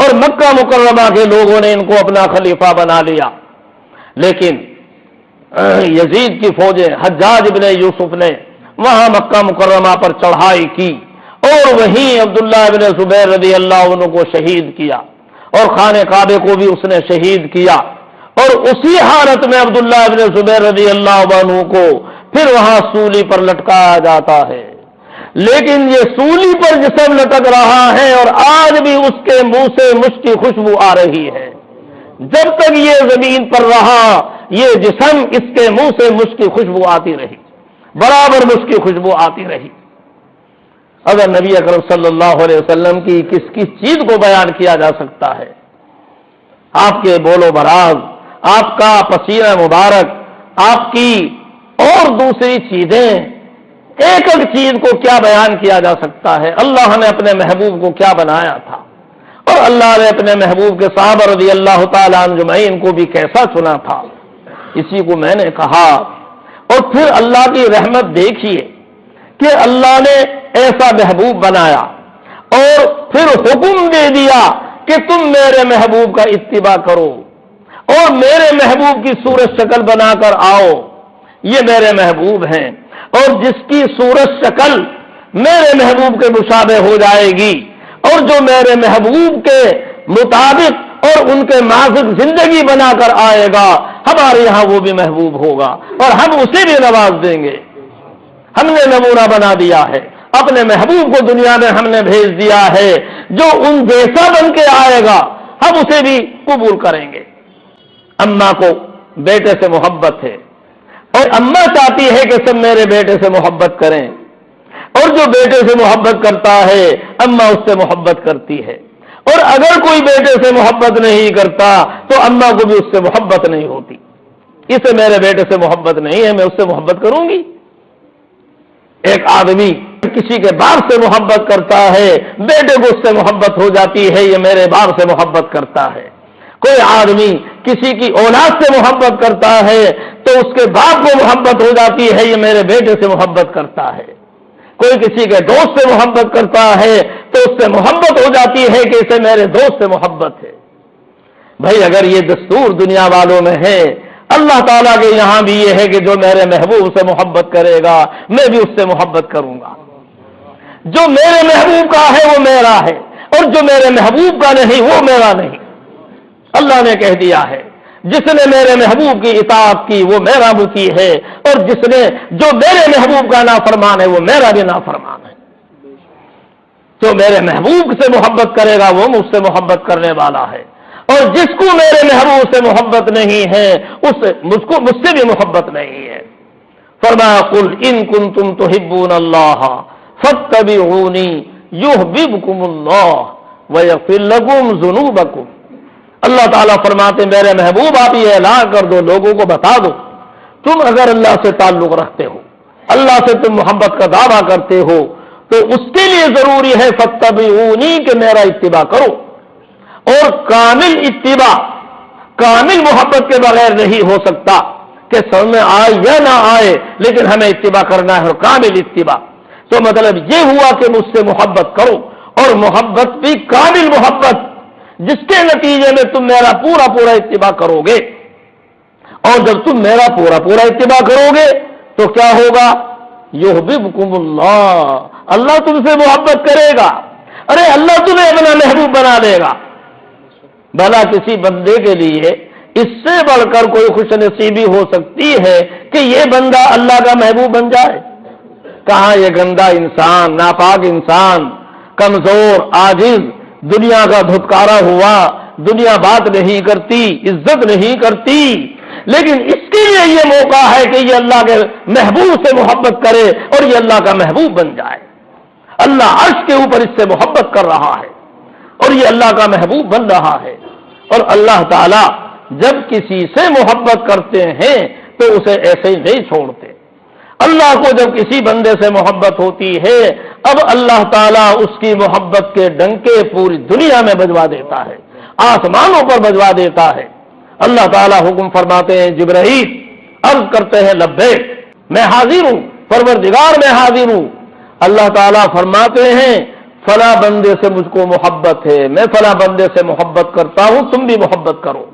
اور مکہ مکرمہ کے لوگوں نے ان کو اپنا خلیفہ بنا لیا۔ لیکن یزید کی فوجیں حجاج ابن یوسف نے وہاں مکہ مکرمہ پر چڑھائی کی اور وہیں عبداللہ ابن زبیر رضی اللہ عنہ کو شہید کیا، اور خانہ کعبے کو بھی اس نے شہید کیا، اور اسی حالت میں عبداللہ ابن زبیر رضی اللہ عنہ کو پھر وہاں سولی پر لٹکایا جاتا ہے۔ لیکن یہ سولی پر جسم لٹک رہا ہے اور آج بھی اس کے منہ سے مشک کی خوشبو آ رہی ہے، جب تک یہ زمین پر رہا یہ جسم اس کے منہ سے مشک کی خوشبو آتی رہی، برابر مشک کی خوشبو آتی رہی۔ اگر نبی اکرم صلی اللہ علیہ وسلم کی کس کس چیز کو بیان کیا جا سکتا ہے؟ آپ کے بول و براز، آپ کا پسینہ مبارک، آپ کی اور دوسری چیزیں، ایک ایک چیز کو کیا بیان کیا جا سکتا ہے؟ اللہ نے اپنے محبوب کو کیا بنایا تھا، اور اور اللہ نے اپنے محبوب کے صحابہ رضی اللہ تعالیٰ عنہ اجمعین کو بھی کیسا چنا تھا، اسی کو میں نے کہا۔ اور پھر اللہ کی رحمت دیکھیے کہ اللہ نے ایسا محبوب بنایا اور پھر حکم دے دیا کہ تم میرے محبوب کا اتباع کرو اور میرے محبوب کی صورت شکل بنا کر آؤ۔ یہ میرے محبوب ہیں، اور جس کی صورت شکل میرے محبوب کے مشابہ ہو جائے گی اور جو میرے محبوب کے مطابق اور ان کے ماضی زندگی بنا کر آئے گا، ہمارے یہاں وہ بھی محبوب ہوگا اور ہم اسے بھی نواز دیں گے۔ ہم نے نمونہ بنا دیا ہے، اپنے محبوب کو دنیا میں ہم نے بھیج دیا ہے، جو ان جیسا بن کے آئے گا ہم اسے بھی قبول کریں گے۔ اماں کو بیٹے سے محبت ہے اور اماں چاہتی ہے کہ سب میرے بیٹے سے محبت کریں، اور جو بیٹے سے محبت کرتا ہے اماں اس سے محبت کرتی ہے، اور اگر کوئی بیٹے سے محبت نہیں کرتا تو اماں کو بھی اس سے محبت نہیں ہوتی۔ اسے میرے بیٹے سے محبت نہیں ہے، میں اس سے محبت کروں گی۔ ایک آدمی کسی کے باپ سے محبت کرتا ہے، بیٹے کو اس سے محبت ہو جاتی ہے، یہ میرے باپ سے محبت کرتا ہے۔ کوئی آدمی کسی کی اولاد سے محبت کرتا ہے تو اس کے باپ کو محبت ہو جاتی ہے، یہ میرے بیٹے سے محبت کرتا ہے۔ کوئی کسی کے دوست سے محبت کرتا ہے تو اس سے محبت ہو جاتی ہے کہ اسے میرے دوست سے محبت ہے۔ بھائی اگر یہ دستور دنیا والوں میں ہے، اللہ تعالیٰ کے یہاں بھی یہ ہے کہ جو میرے محبوب سے محبت کرے گا میں بھی اس سے محبت کروں گا۔ جو میرے محبوب کا ہے وہ میرا ہے، اور جو میرے محبوب کا نہیں وہ میرا نہیں۔ اللہ نے کہہ دیا ہے جس نے میرے محبوب کی اطاعت کی وہ میرا مطیع ہے، اور جس نے جو میرے محبوب کا نافرمان ہے وہ میرا بھی نافرمان ہے۔ جو میرے محبوب سے محبت کرے گا وہ مجھ سے محبت کرنے والا ہے، اور جس کو میرے محبوب سے محبت نہیں ہے مجھ سے بھی محبت نہیں ہے۔ فرمایا قل ان کنتم تحبون اللہ فاتبعونی یحببکم اللہ ویغفر لکم ذنوبکم۔ اللہ تعالیٰ فرماتے میرے محبوب آپ یہ اعلان کر دو، لوگوں کو بتا دو، تم اگر اللہ سے تعلق رکھتے ہو، اللہ سے تم محبت کا دعویٰ کرتے ہو، تو اس کے لیے ضروری ہے فاتبعونی کہ میرا اتباع کرو۔ اور کامل اتباع کامل محبت کے بغیر نہیں ہو سکتا، کہ سمجھ میں آئے یا نہ آئے لیکن ہمیں اتباع کرنا ہے، اور کامل اتباع تو مطلب یہ ہوا کہ مجھ سے محبت کرو، اور محبت بھی کامل محبت جس کے نتیجے میں تم میرا پورا پورا اتباع کرو گے۔ اور جب تم میرا پورا پورا اتباع کرو گے تو کیا ہوگا؟ یحببکم اللہ، اللہ تم سے محبت کرے گا۔ ارے اللہ تمہیں اپنا محبوب بنا دے گا۔ بھلا کسی بندے کے لیے اس سے بڑھ کر کوئی خوش نصیبی ہو سکتی ہے کہ یہ بندہ اللہ کا محبوب بن جائے؟ کہاں یہ گندا انسان، ناپاک انسان، کمزور، عاجز، دنیا کا دھتکارا ہوا، دنیا بات نہیں کرتی، عزت نہیں کرتی، لیکن اس کے لیے یہ موقع ہے کہ یہ اللہ کے محبوب سے محبت کرے اور یہ اللہ کا محبوب بن جائے۔ اللہ عرش کے اوپر اس سے محبت کر رہا ہے اور یہ اللہ کا محبوب بن رہا ہے۔ اور اللہ تعالیٰ جب کسی سے محبت کرتے ہیں تو اسے ایسے ہی نہیں چھوڑتے۔ اللہ کو جب کسی بندے سے محبت ہوتی ہے، اب اللہ تعالیٰ اس کی محبت کے ڈنکے پوری دنیا میں بجوا دیتا ہے، آسمانوں پر بجوا دیتا ہے۔ اللہ تعالیٰ حکم فرماتے ہیں جبرائیل، عرض کرتے ہیں لبیک، میں حاضر ہوں پروردگار، میں حاضر ہوں۔ اللہ تعالیٰ فرماتے ہیں فلاں بندے سے مجھ کو محبت ہے، میں فلاں بندے سے محبت کرتا ہوں، تم بھی محبت کرو۔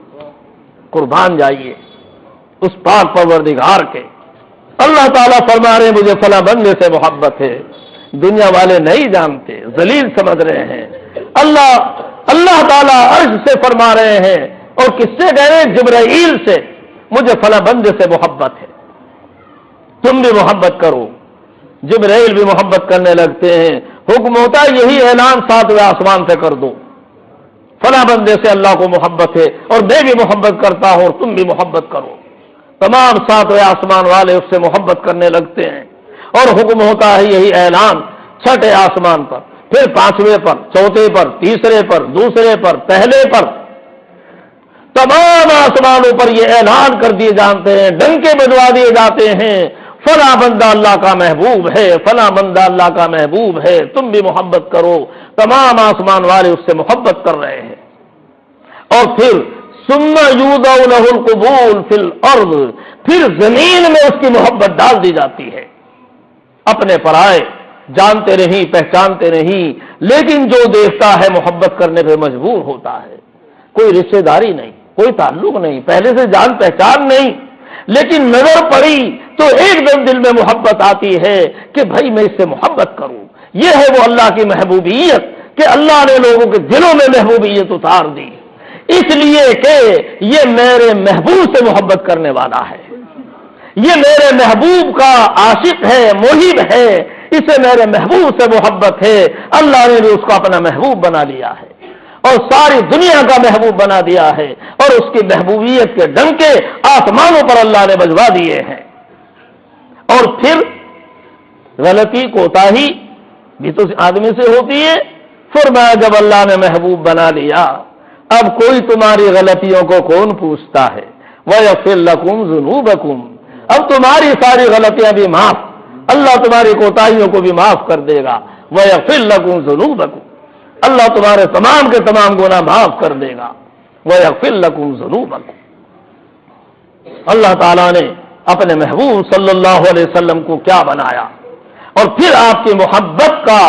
قربان جائیے اس پاک پروردگار کے۔ اللہ تعالیٰ فرما رہے ہیں مجھے فلاں بندے سے محبت ہے، دنیا والے نہیں جانتے، ذلیل سمجھ رہے ہیں۔ اللہ تعالیٰ عرش سے فرما رہے ہیں، اور کس سے کہہ رہے ہیں؟ جبرائیل سے، مجھے فلاں بندے سے محبت ہے، تم بھی محبت کرو۔ جبرائیل بھی محبت کرنے لگتے ہیں، حکم ہوتا ہے یہی اعلان 7ویں آسمان سے کر دو، فلاں بندے سے اللہ کو محبت ہے اور میں بھی محبت کرتا ہوں اور تم بھی محبت کرو۔ تمام 7ویں آسمان والے اس سے محبت کرنے لگتے ہیں، اور حکم ہوتا ہے یہی اعلان 6ٹھے آسمان پر، پھر 5ویں پر، 4تھے پر، تیسرے پر، دوسرے پر، پہلے پر، تمام آسمانوں پر یہ اعلان کر دیے جاتے ہیں، ڈنکے بجوا دیے جاتے ہیں، فلاں بندہ اللہ کا محبوب ہے، فلاں بندہ اللہ کا محبوب ہے، تم بھی محبت کرو۔ تمام آسمان والے اس سے محبت کر رہے ہیں. اور پھر ثم یوضع له القبول فی الارض، پھر زمین میں اس کی محبت ڈال دی جاتی ہے. اپنے پرائے جانتے نہیں، پہچانتے نہیں، لیکن جو دیکھتا ہے محبت کرنے پہ مجبور ہوتا ہے. کوئی رشتہ داری نہیں، کوئی تعلق نہیں، پہلے سے جان پہچان نہیں، لیکن نظر پڑی تو ایک دم دل میں محبت آتی ہے کہ بھائی میں اس سے محبت کروں. یہ ہے وہ اللہ کی محبوبیت کہ اللہ نے لوگوں کے دلوں میں محبوبیت اتار دی، اس لیے کہ یہ میرے محبوب سے محبت کرنے والا ہے، یہ میرے محبوب کا عاشق ہے، محب ہے، اسے میرے محبوب سے محبت ہے. اللہ نے بھی اس کو اپنا محبوب بنا لیا ہے اور ساری دنیا کا محبوب بنا دیا ہے، اور اس کی محبوبیت کے ڈنکے آسمانوں پر اللہ نے بجوا دیے ہیں. اور پھر غلطی کوتاہی بھی تو آدمی سے ہوتی ہے. فرمایا جب اللہ نے محبوب بنا لیا، اب کوئی تمہاری غلطیوں کو کون پوچھتا ہے. وَيَغْفِرْ لَكُمْ ذُنُوبَكُمْ، اب تمہاری ساری غلطیاں بھی معاف، اللہ تمہاری کوتاہیوں کو بھی معاف کر دے گا. وَيَغْفِرْ لَكُمْ ذُنُوبَكُمْ، اللہ تمہارے تمام کے تمام گناہ معاف کر دے گا. وَيَغْفِرْ لَكُمْ ذُنُوبَكُمْ، اللہ تعالیٰ نے اپنے محبوب صلی اللہ علیہ وسلم کو کیا بنایا، اور پھر آپ کی محبت کا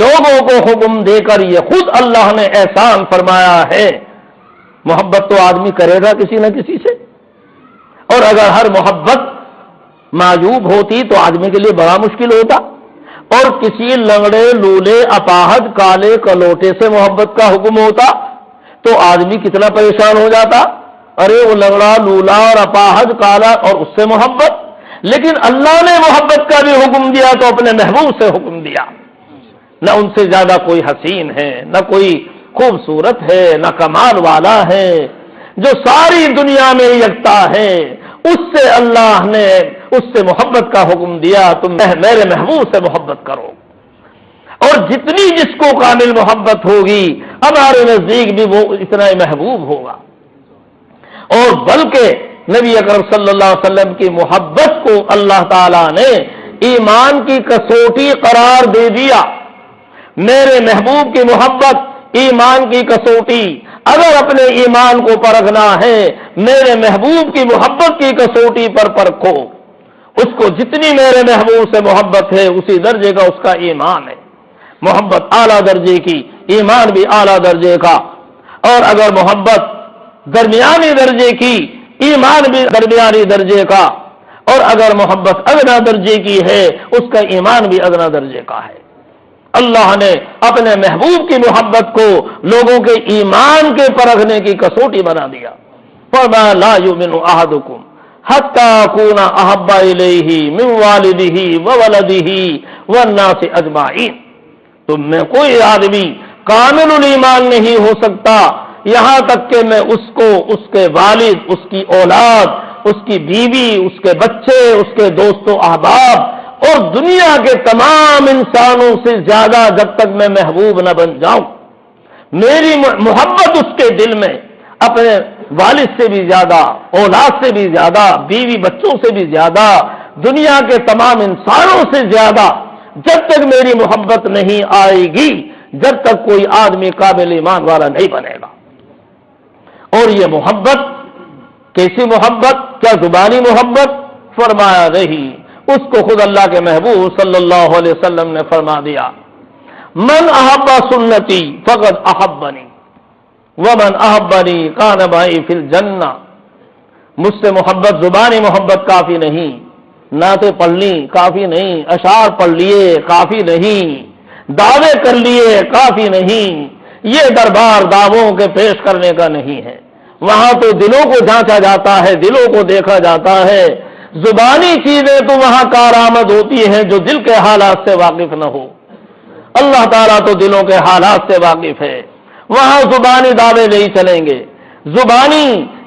لوگوں کو حکم دے کر یہ خود اللہ نے احسان فرمایا ہے. محبت تو آدمی کرے گا کسی نہ کسی سے، اور اگر ہر محبت معجوب ہوتی تو آدمی کے لیے بڑا مشکل ہوتا. اور کسی لنگڑے لولے اپاہج کالے کلوٹے سے محبت کا حکم ہوتا تو آدمی کتنا پریشان ہو جاتا. ارے وہ لنگڑا لولا اور اپاہج کالا اور اس سے محبت. لیکن اللہ نے محبت کا بھی حکم دیا تو اپنے محبوب سے حکم دیا. نہ ان سے زیادہ کوئی حسین ہے، نہ کوئی خوبصورت ہے، نہ کمال والا ہے، جو ساری دنیا میں یکتا ہے، اس سے اللہ نے اس سے محبت کا حکم دیا. تم میرے محبوب سے محبت کرو. اور جتنی جس کو کامل محبت ہوگی ہمارے نزدیک بھی وہ اتنا ہی محبوب ہوگا. اور بلکہ نبی اکرم صلی اللہ علیہ وسلم کی محبت کو اللہ تعالیٰ نے ایمان کی کسوٹی قرار دے دیا. میرے محبوب کی محبت ایمان کی کسوٹی. اگر اپنے ایمان کو پرکھنا ہے میرے محبوب کی محبت کی کسوٹی پر پرکھو. اس کو جتنی میرے محبوب سے محبت ہے اسی درجے کا اس کا ایمان ہے. محبت اعلیٰ درجے کی، ایمان بھی اعلیٰ درجے کا. اور اگر محبت درمیانی درجے کی، ایمان بھی درمیانی درجے کا. اور اگر محبت ادنا درجے کی ہے اس کا ایمان بھی ادنا درجے کا ہے. اللہ نے اپنے محبوب کی محبت کو لوگوں کے ایمان کے پرکھنے کی کسوٹی بنا دیا. فرمایا لا یؤمن احدکم حتی اکون احب الیہ من والدہ وولدہ والناس اجمعین. تم میں کوئی آدمی کامل الایمان نہیں ہو سکتا یہاں تک کہ میں اس کو، اس کے والد، اس کی اولاد، اس کی بیوی، اس کے بچے، اس کے دوست و احباب اور دنیا کے تمام انسانوں سے زیادہ جب تک میں محبوب نہ بن جاؤں. میری محبت اس کے دل میں اپنے والد سے بھی زیادہ، اولاد سے بھی زیادہ، بیوی بچوں سے بھی زیادہ، دنیا کے تمام انسانوں سے زیادہ جب تک میری محبت نہیں آئے گی جب تک کوئی آدمی قابل ایمان والا نہیں بنے گا. اور یہ محبت کیسی محبت؟ کیا زبانی محبت؟ فرمایا نہیں. اس کو خود اللہ کے محبوب صلی اللہ علیہ وسلم نے فرما دیا من احب سنتی فقد احبنی ومن احبنی کان معی فی الجنہ. مجھ سے محبت زبانی محبت کافی نہیں، نعتیں پڑھ لی کافی نہیں، اشعار پڑھ لیے کافی نہیں، دعوے کر لیے کافی نہیں. یہ دربار دعووں کے پیش کرنے کا نہیں ہے. وہاں تو دلوں کو جانچا جاتا ہے، دلوں کو دیکھا جاتا ہے. زبانی چیزیں تو وہاں کارآمد ہوتی ہیں جو دل کے حالات سے واقف نہ ہو. اللہ تعالیٰ تو دلوں کے حالات سے واقف ہے. وہاں زبانی دعوے نہیں چلیں گے، زبانی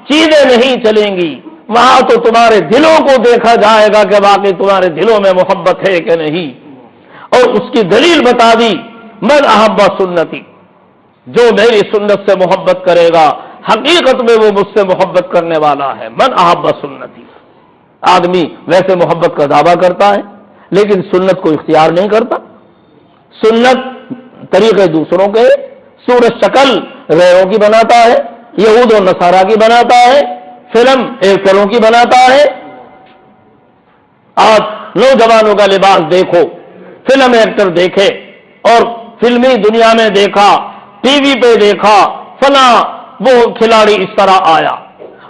چیزیں نہیں چلیں گی. وہاں تو تمہارے دلوں کو دیکھا جائے گا کہ واقعی تمہارے دلوں میں محبت ہے کہ نہیں. اور اس کی دلیل بتا دی من احب سنتی، جو میری سنت سے محبت کرے گا حقیقت میں وہ مجھ سے محبت کرنے والا ہے. من احب سنتی. آدمی ویسے محبت کا دعویٰ کرتا ہے لیکن سنت کو اختیار نہیں کرتا. سنت طریقے دوسروں کے، صورت شکل غیروں کی بناتا ہے، یہود و نصارہ کی بناتا ہے، فلم ایکٹروں کی بناتا ہے۔ آج نوجوانوں کا لباس دیکھو، فلم ایکٹر دیکھے اور فلمی دنیا میں دیکھا، ٹی وی پہ دیکھا فلاں وہ کھلاڑی اس طرح آیا،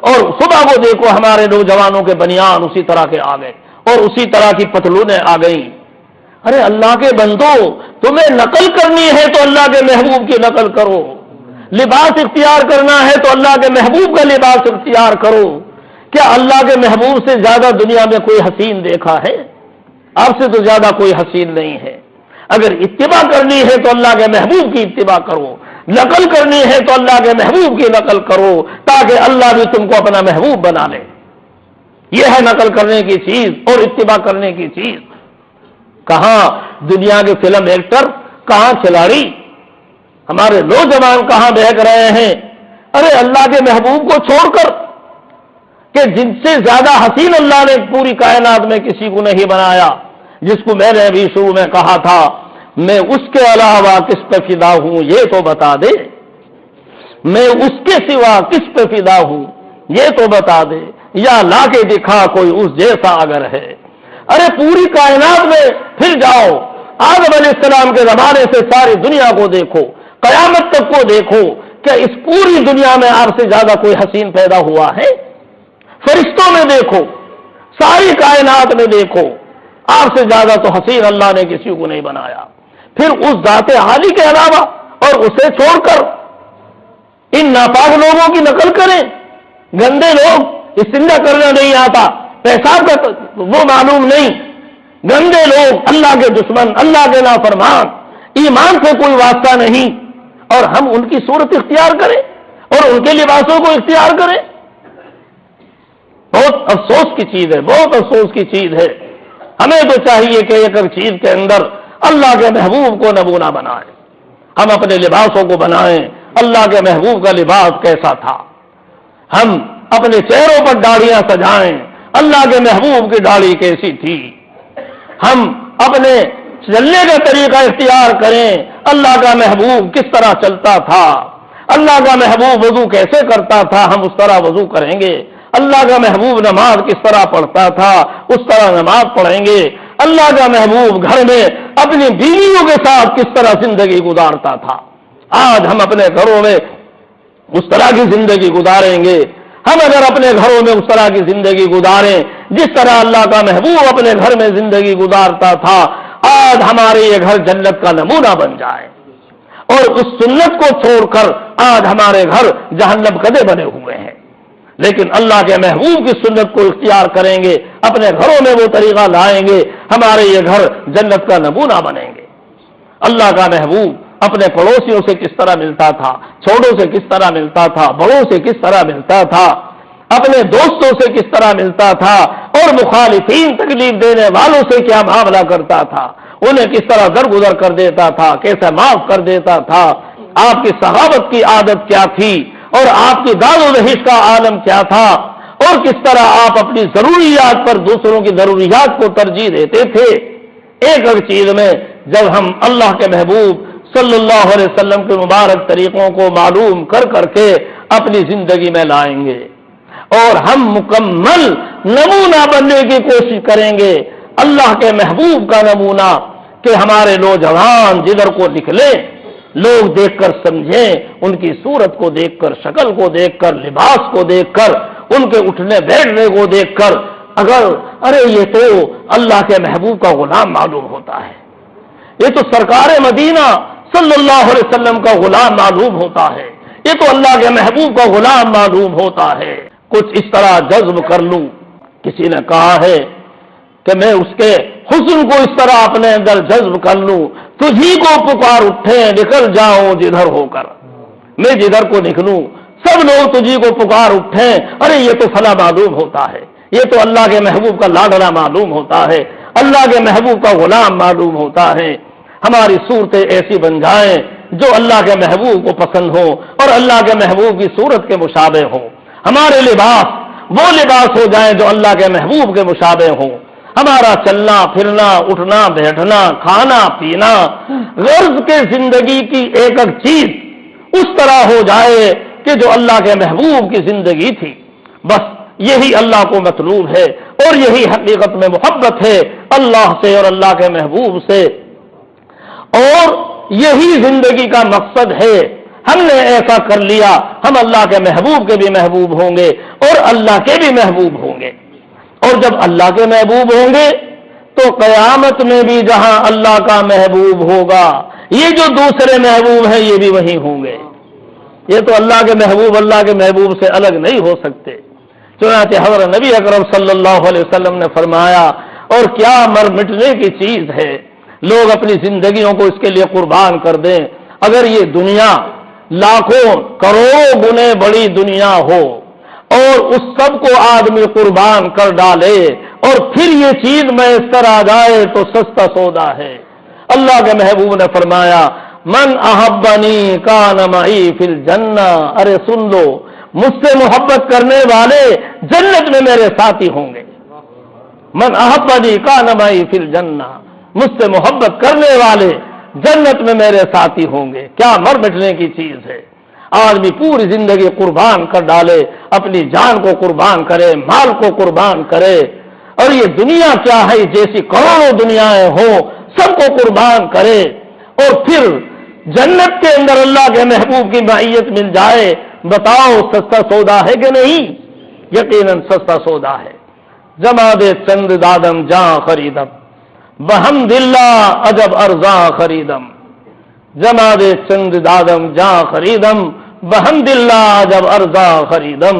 اور صبح کو دیکھو ہمارے نوجوانوں کے بنیان اسی طرح کے آ گئے اور اسی طرح کی پتلونیں آ گئیں۔ ارے اللہ کے بندو، تمہیں نقل کرنی ہے تو اللہ کے محبوب کی نقل کرو، لباس اختیار کرنا ہے تو اللہ کے محبوب کا لباس اختیار کرو۔ کیا اللہ کے محبوب سے زیادہ دنیا میں کوئی حسین دیکھا ہے؟ آپ سے تو زیادہ کوئی حسین نہیں ہے۔ اگر اتباع کرنی ہے تو اللہ کے محبوب کی اتباع کرو، نقل کرنی ہے تو اللہ کے محبوب کی نقل کرو، تاکہ اللہ بھی تم کو اپنا محبوب بنا لے۔ یہ ہے نقل کرنے کی چیز اور اتباع کرنے کی چیز۔ کہاں دنیا کے فلم ایکٹر، کہاں کھلاڑی، ہمارے نوجوان کہاں بہک رہے ہیں؟ ارے اللہ کے محبوب کو چھوڑ کر، کہ جن سے زیادہ حسین اللہ نے پوری کائنات میں کسی کو نہیں بنایا، جس کو میں نے ابھی شروع میں کہا تھا میں اس کے علاوہ کس پہ فدا ہوں یہ تو بتا دے، میں اس کے سوا کس پہ فدا ہوں یہ تو بتا دے، یا لا کے دکھا کوئی اس جیسا اگر ہے۔ ارے پوری کائنات میں پھر جاؤ، آدم علیہ السلام کے زمانے سے ساری دنیا کو دیکھو، قیامت تک کو دیکھو، کیا اس پوری دنیا میں آپ سے زیادہ کوئی حسین پیدا ہوا ہے؟ فرشتوں میں دیکھو، ساری کائنات میں دیکھو، آپ سے زیادہ تو حسین اللہ نے کسی کو نہیں بنایا۔ پھر اس ذات عالی کے علاوہ اور اسے چھوڑ کر ان ناپاک لوگوں کی نقل کریں، گندے لوگ، استنجا کرنا نہیں آتا، پیشاب کا وہ معلوم نہیں، گندے لوگ، اللہ کے دشمن، اللہ کے نافرمان، ایمان سے کوئی واسطہ نہیں، اور ہم ان کی صورت اختیار کریں اور ان کے لباسوں کو اختیار کریں۔ بہت افسوس کی چیز ہے، بہت افسوس کی چیز ہے۔ ہمیں تو چاہیے کہ ایک چیز کے اندر اللہ کے محبوب کو نمونہ بنائیں، ہم اپنے لباسوں کو بنائیں۔ اللہ کے محبوب کا لباس کیسا تھا؟ ہم اپنے چہروں پر داڑھیاں سجائیں، اللہ کے محبوب کی داڑھی کیسی تھی؟ ہم اپنے چلنے کا طریقہ اختیار کریں، اللہ کا محبوب کس طرح چلتا تھا، اللہ کا محبوب وضو کیسے کرتا تھا، ہم اس طرح وضو کریں گے۔ اللہ کا محبوب نماز کس طرح پڑھتا تھا، اس طرح نماز پڑھیں گے۔ اللہ کا محبوب گھر میں اپنی بیویوں کے ساتھ کس طرح زندگی گزارتا تھا، آج ہم اپنے گھروں میں اس طرح کی زندگی گزاریں گے۔ ہم اگر اپنے گھروں میں اس طرح کی زندگی گزاریں جس طرح اللہ کا محبوب اپنے گھر میں زندگی گزارتا تھا، آج ہمارے یہ گھر جنت کا نمونہ بن جائے، اور اس سنت کو چھوڑ کر آج ہمارے گھر جہنم کدے بنے ہوئے ہیں۔ لیکن اللہ کے محبوب کی سنت کو اختیار کریں گے، اپنے گھروں میں وہ طریقہ لائیں گے، ہمارے یہ گھر جنت کا نمونہ بنیں گے۔ اللہ کا محبوب اپنے پڑوسیوں سے کس طرح ملتا تھا، چھوٹوں سے کس طرح ملتا تھا، بڑوں سے کس طرح ملتا تھا، اپنے دوستوں سے کس طرح ملتا تھا، اور مخالفین تکلیف دینے والوں سے کیا معاملہ کرتا تھا، انہیں کس طرح درگزر کر دیتا تھا، کیسے معاف کر دیتا تھا۔ آپ کی صحابت کی عادت کیا تھی، اور آپ کی داد و دہش کا عالم کیا تھا، اور کس طرح آپ اپنی ضروریات پر دوسروں کی ضروریات کو ترجیح دیتے تھے۔ ایک ایک چیز میں جب ہم اللہ کے محبوب صلی اللہ علیہ وسلم کے مبارک طریقوں کو معلوم کر کر کے اپنی زندگی میں لائیں گے، اور ہم مکمل نمونہ بننے کی کوشش کریں گے، اللہ کے محبوب کا نمونہ، کہ ہمارے نوجوان جدھر کو نکلے لوگ دیکھ کر سمجھیں، ان کی صورت کو دیکھ کر، شکل کو دیکھ کر، لباس کو دیکھ کر، ان کے اٹھنے بیٹھنے کو دیکھ کر، اگر ارے یہ تو اللہ کے محبوب کا غلام معلوم ہوتا ہے، یہ تو سرکار مدینہ صلی اللہ علیہ وسلم کا غلام معلوم ہوتا ہے، یہ تو اللہ کے محبوب کا غلام معلوم ہوتا ہے، کچھ اس طرح جذب کر لوں۔ کسی نے کہا ہے کہ میں اس کے حسن کو اس طرح اپنے اندر جذب کر لوں، تجھی کو پکار اٹھے نکل جاؤں جدھر ہو کر، میں جدھر کو نکلوں سب لوگ تجھی کو پکار اٹھیں، ارے یہ تو فلاں معلوم ہوتا ہے، یہ تو اللہ کے محبوب کا لاڈلا معلوم ہوتا ہے، اللہ کے محبوب کا غلام معلوم ہوتا ہے۔ ہماری صورتیں ایسی بن جائیں جو اللہ کے محبوب کو پسند ہو اور اللہ کے محبوب کی صورت کے مشابہ ہوں، ہمارے لباس وہ لباس ہو جائیں جو اللہ کے محبوب کے مشابہ ہوں، ہمارا چلنا پھرنا اٹھنا بیٹھنا کھانا پینا غرض کے زندگی کی ایک ایک چیز اس طرح ہو جائے کہ جو اللہ کے محبوب کی زندگی تھی. بس یہی اللہ کو مطلوب ہے اور یہی حقیقت میں محبت ہے اللہ سے اور اللہ کے محبوب سے، اور یہی زندگی کا مقصد ہے. ہم نے ایسا کر لیا ہم اللہ کے محبوب کے بھی محبوب ہوں گے اور اللہ کے بھی محبوب ہوں گے، اور جب اللہ کے محبوب ہوں گے تو قیامت میں بھی جہاں اللہ کا محبوب ہوگا یہ جو دوسرے محبوب ہیں یہ بھی وہی ہوں گے. یہ تو اللہ کے محبوب سے الگ نہیں ہو سکتے. چنانچہ حضرت نبی اکرم صلی اللہ علیہ وسلم نے فرمایا، اور کیا مر مٹنے کی چیز ہے، لوگ اپنی زندگیوں کو اس کے لیے قربان کر دیں. اگر یہ دنیا لاکھوں کروڑوں گنے بڑی دنیا ہو اور اس سب کو آدمی قربان کر ڈالے اور پھر یہ چیز میسر آ جائے تو سستا سودا ہے. اللہ کے محبوب نے فرمایا، من احبنی کان معی فی الجنہ، ارے سن لو، مجھ سے محبت کرنے والے جنت میں میرے ساتھی ہوں گے. من احبنی کان معی فی الجنہ، مجھ سے محبت کرنے والے جنت میں میرے ساتھی ہوں گے. کیا مر مٹنے کی چیز ہے، آدمی پوری زندگی قربان کر ڈالے، اپنی جان کو قربان کرے، مال کو قربان کرے، اور یہ دنیا کیا ہے، جیسی کروڑوں دنیایں ہوں سب کو قربان کرے، اور پھر جنت کے اندر اللہ کے محبوب کی معیت مل جائے. بتاؤ سستا سودا ہے کہ نہیں؟ یقیناً سستا سودا ہے. جما دے چند دادم جاں خریدم، بحمد اللہ عجب ارزاں خریدم. جما دے چند دادم جاں خریدم، بحمد اللہ عجب ارزاں خریدم.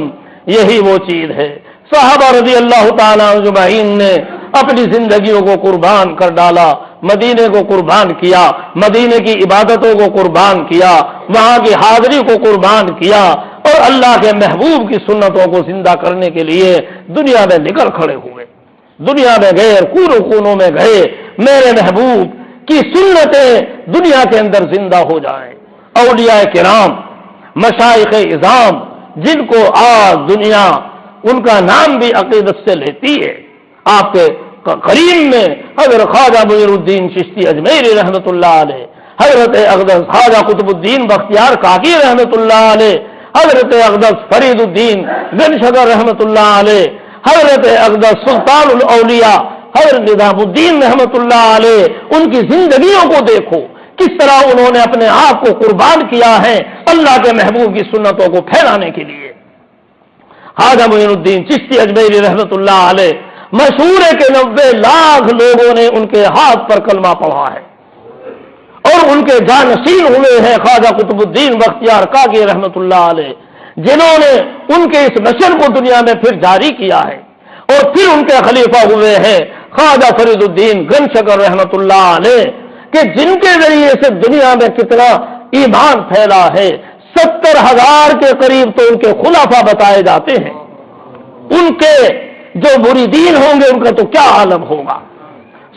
یہی وہ چیز ہے. صحابہ رضی اللہ تعالیٰ اجمعین نے اپنی زندگیوں کو قربان کر ڈالا، مدینے کو قربان کیا، مدینے کی عبادتوں کو قربان کیا، وہاں کی حاضری کو قربان کیا، اور اللہ کے محبوب کی سنتوں کو زندہ کرنے کے لیے دنیا میں نکل کھڑے ہوئے. دنیا میں گئے، کونوں کونوں میں گئے، میرے محبوب کی سنتیں دنیا کے اندر زندہ ہو جائیں. اولیاء کرام، مشائخ اعظام، جن کو آج دنیا ان کا نام بھی عقیدت سے لیتی ہے. آپ کے قریب میں حضرت خواجہ معین الدین چشتی اجمیری رحمۃ اللہ علیہ، حضرت اقدس خواجہ قطب الدین بختیار کاکی رحمۃ اللہ علیہ، حضرت اقدس فرید الدین بن شکر رحمۃ اللہ علیہ، حضرت اقدس سلطان الاولیاء حضرت نظام الدین رحمۃ اللہ علیہ. ان کی زندگیوں کو دیکھو کس طرح انہوں نے اپنے آپ کو قربان کیا ہے اللہ کے محبوب کی سنتوں کو پھیلانے کے لیے. خواجہ معین الدین چشتی اجمیری رحمۃ اللہ علیہ، مشہور ہے کہ 90 لاکھ لوگوں نے ان کے ہاتھ پر کلمہ پڑھا ہے، اور ان کے جانشین ہوئے ہیں خواجہ قطب الدین بختیار کاکی رحمۃ اللہ علیہ، جنہوں نے ان کے اس مشن کو دنیا میں پھر جاری کیا ہے. اور پھر ان کے خلیفہ ہوئے ہیں خواجہ فرید الدین گن شکر رحمۃ اللہ علیہ، کہ جن کے ذریعے سے دنیا میں کتنا ایمان پھیلا ہے. 70,000 کے قریب تو ان کے خلافہ بتائے جاتے ہیں. ان کے جو مریدین ہوں گے ان کا تو کیا عالم ہوگا.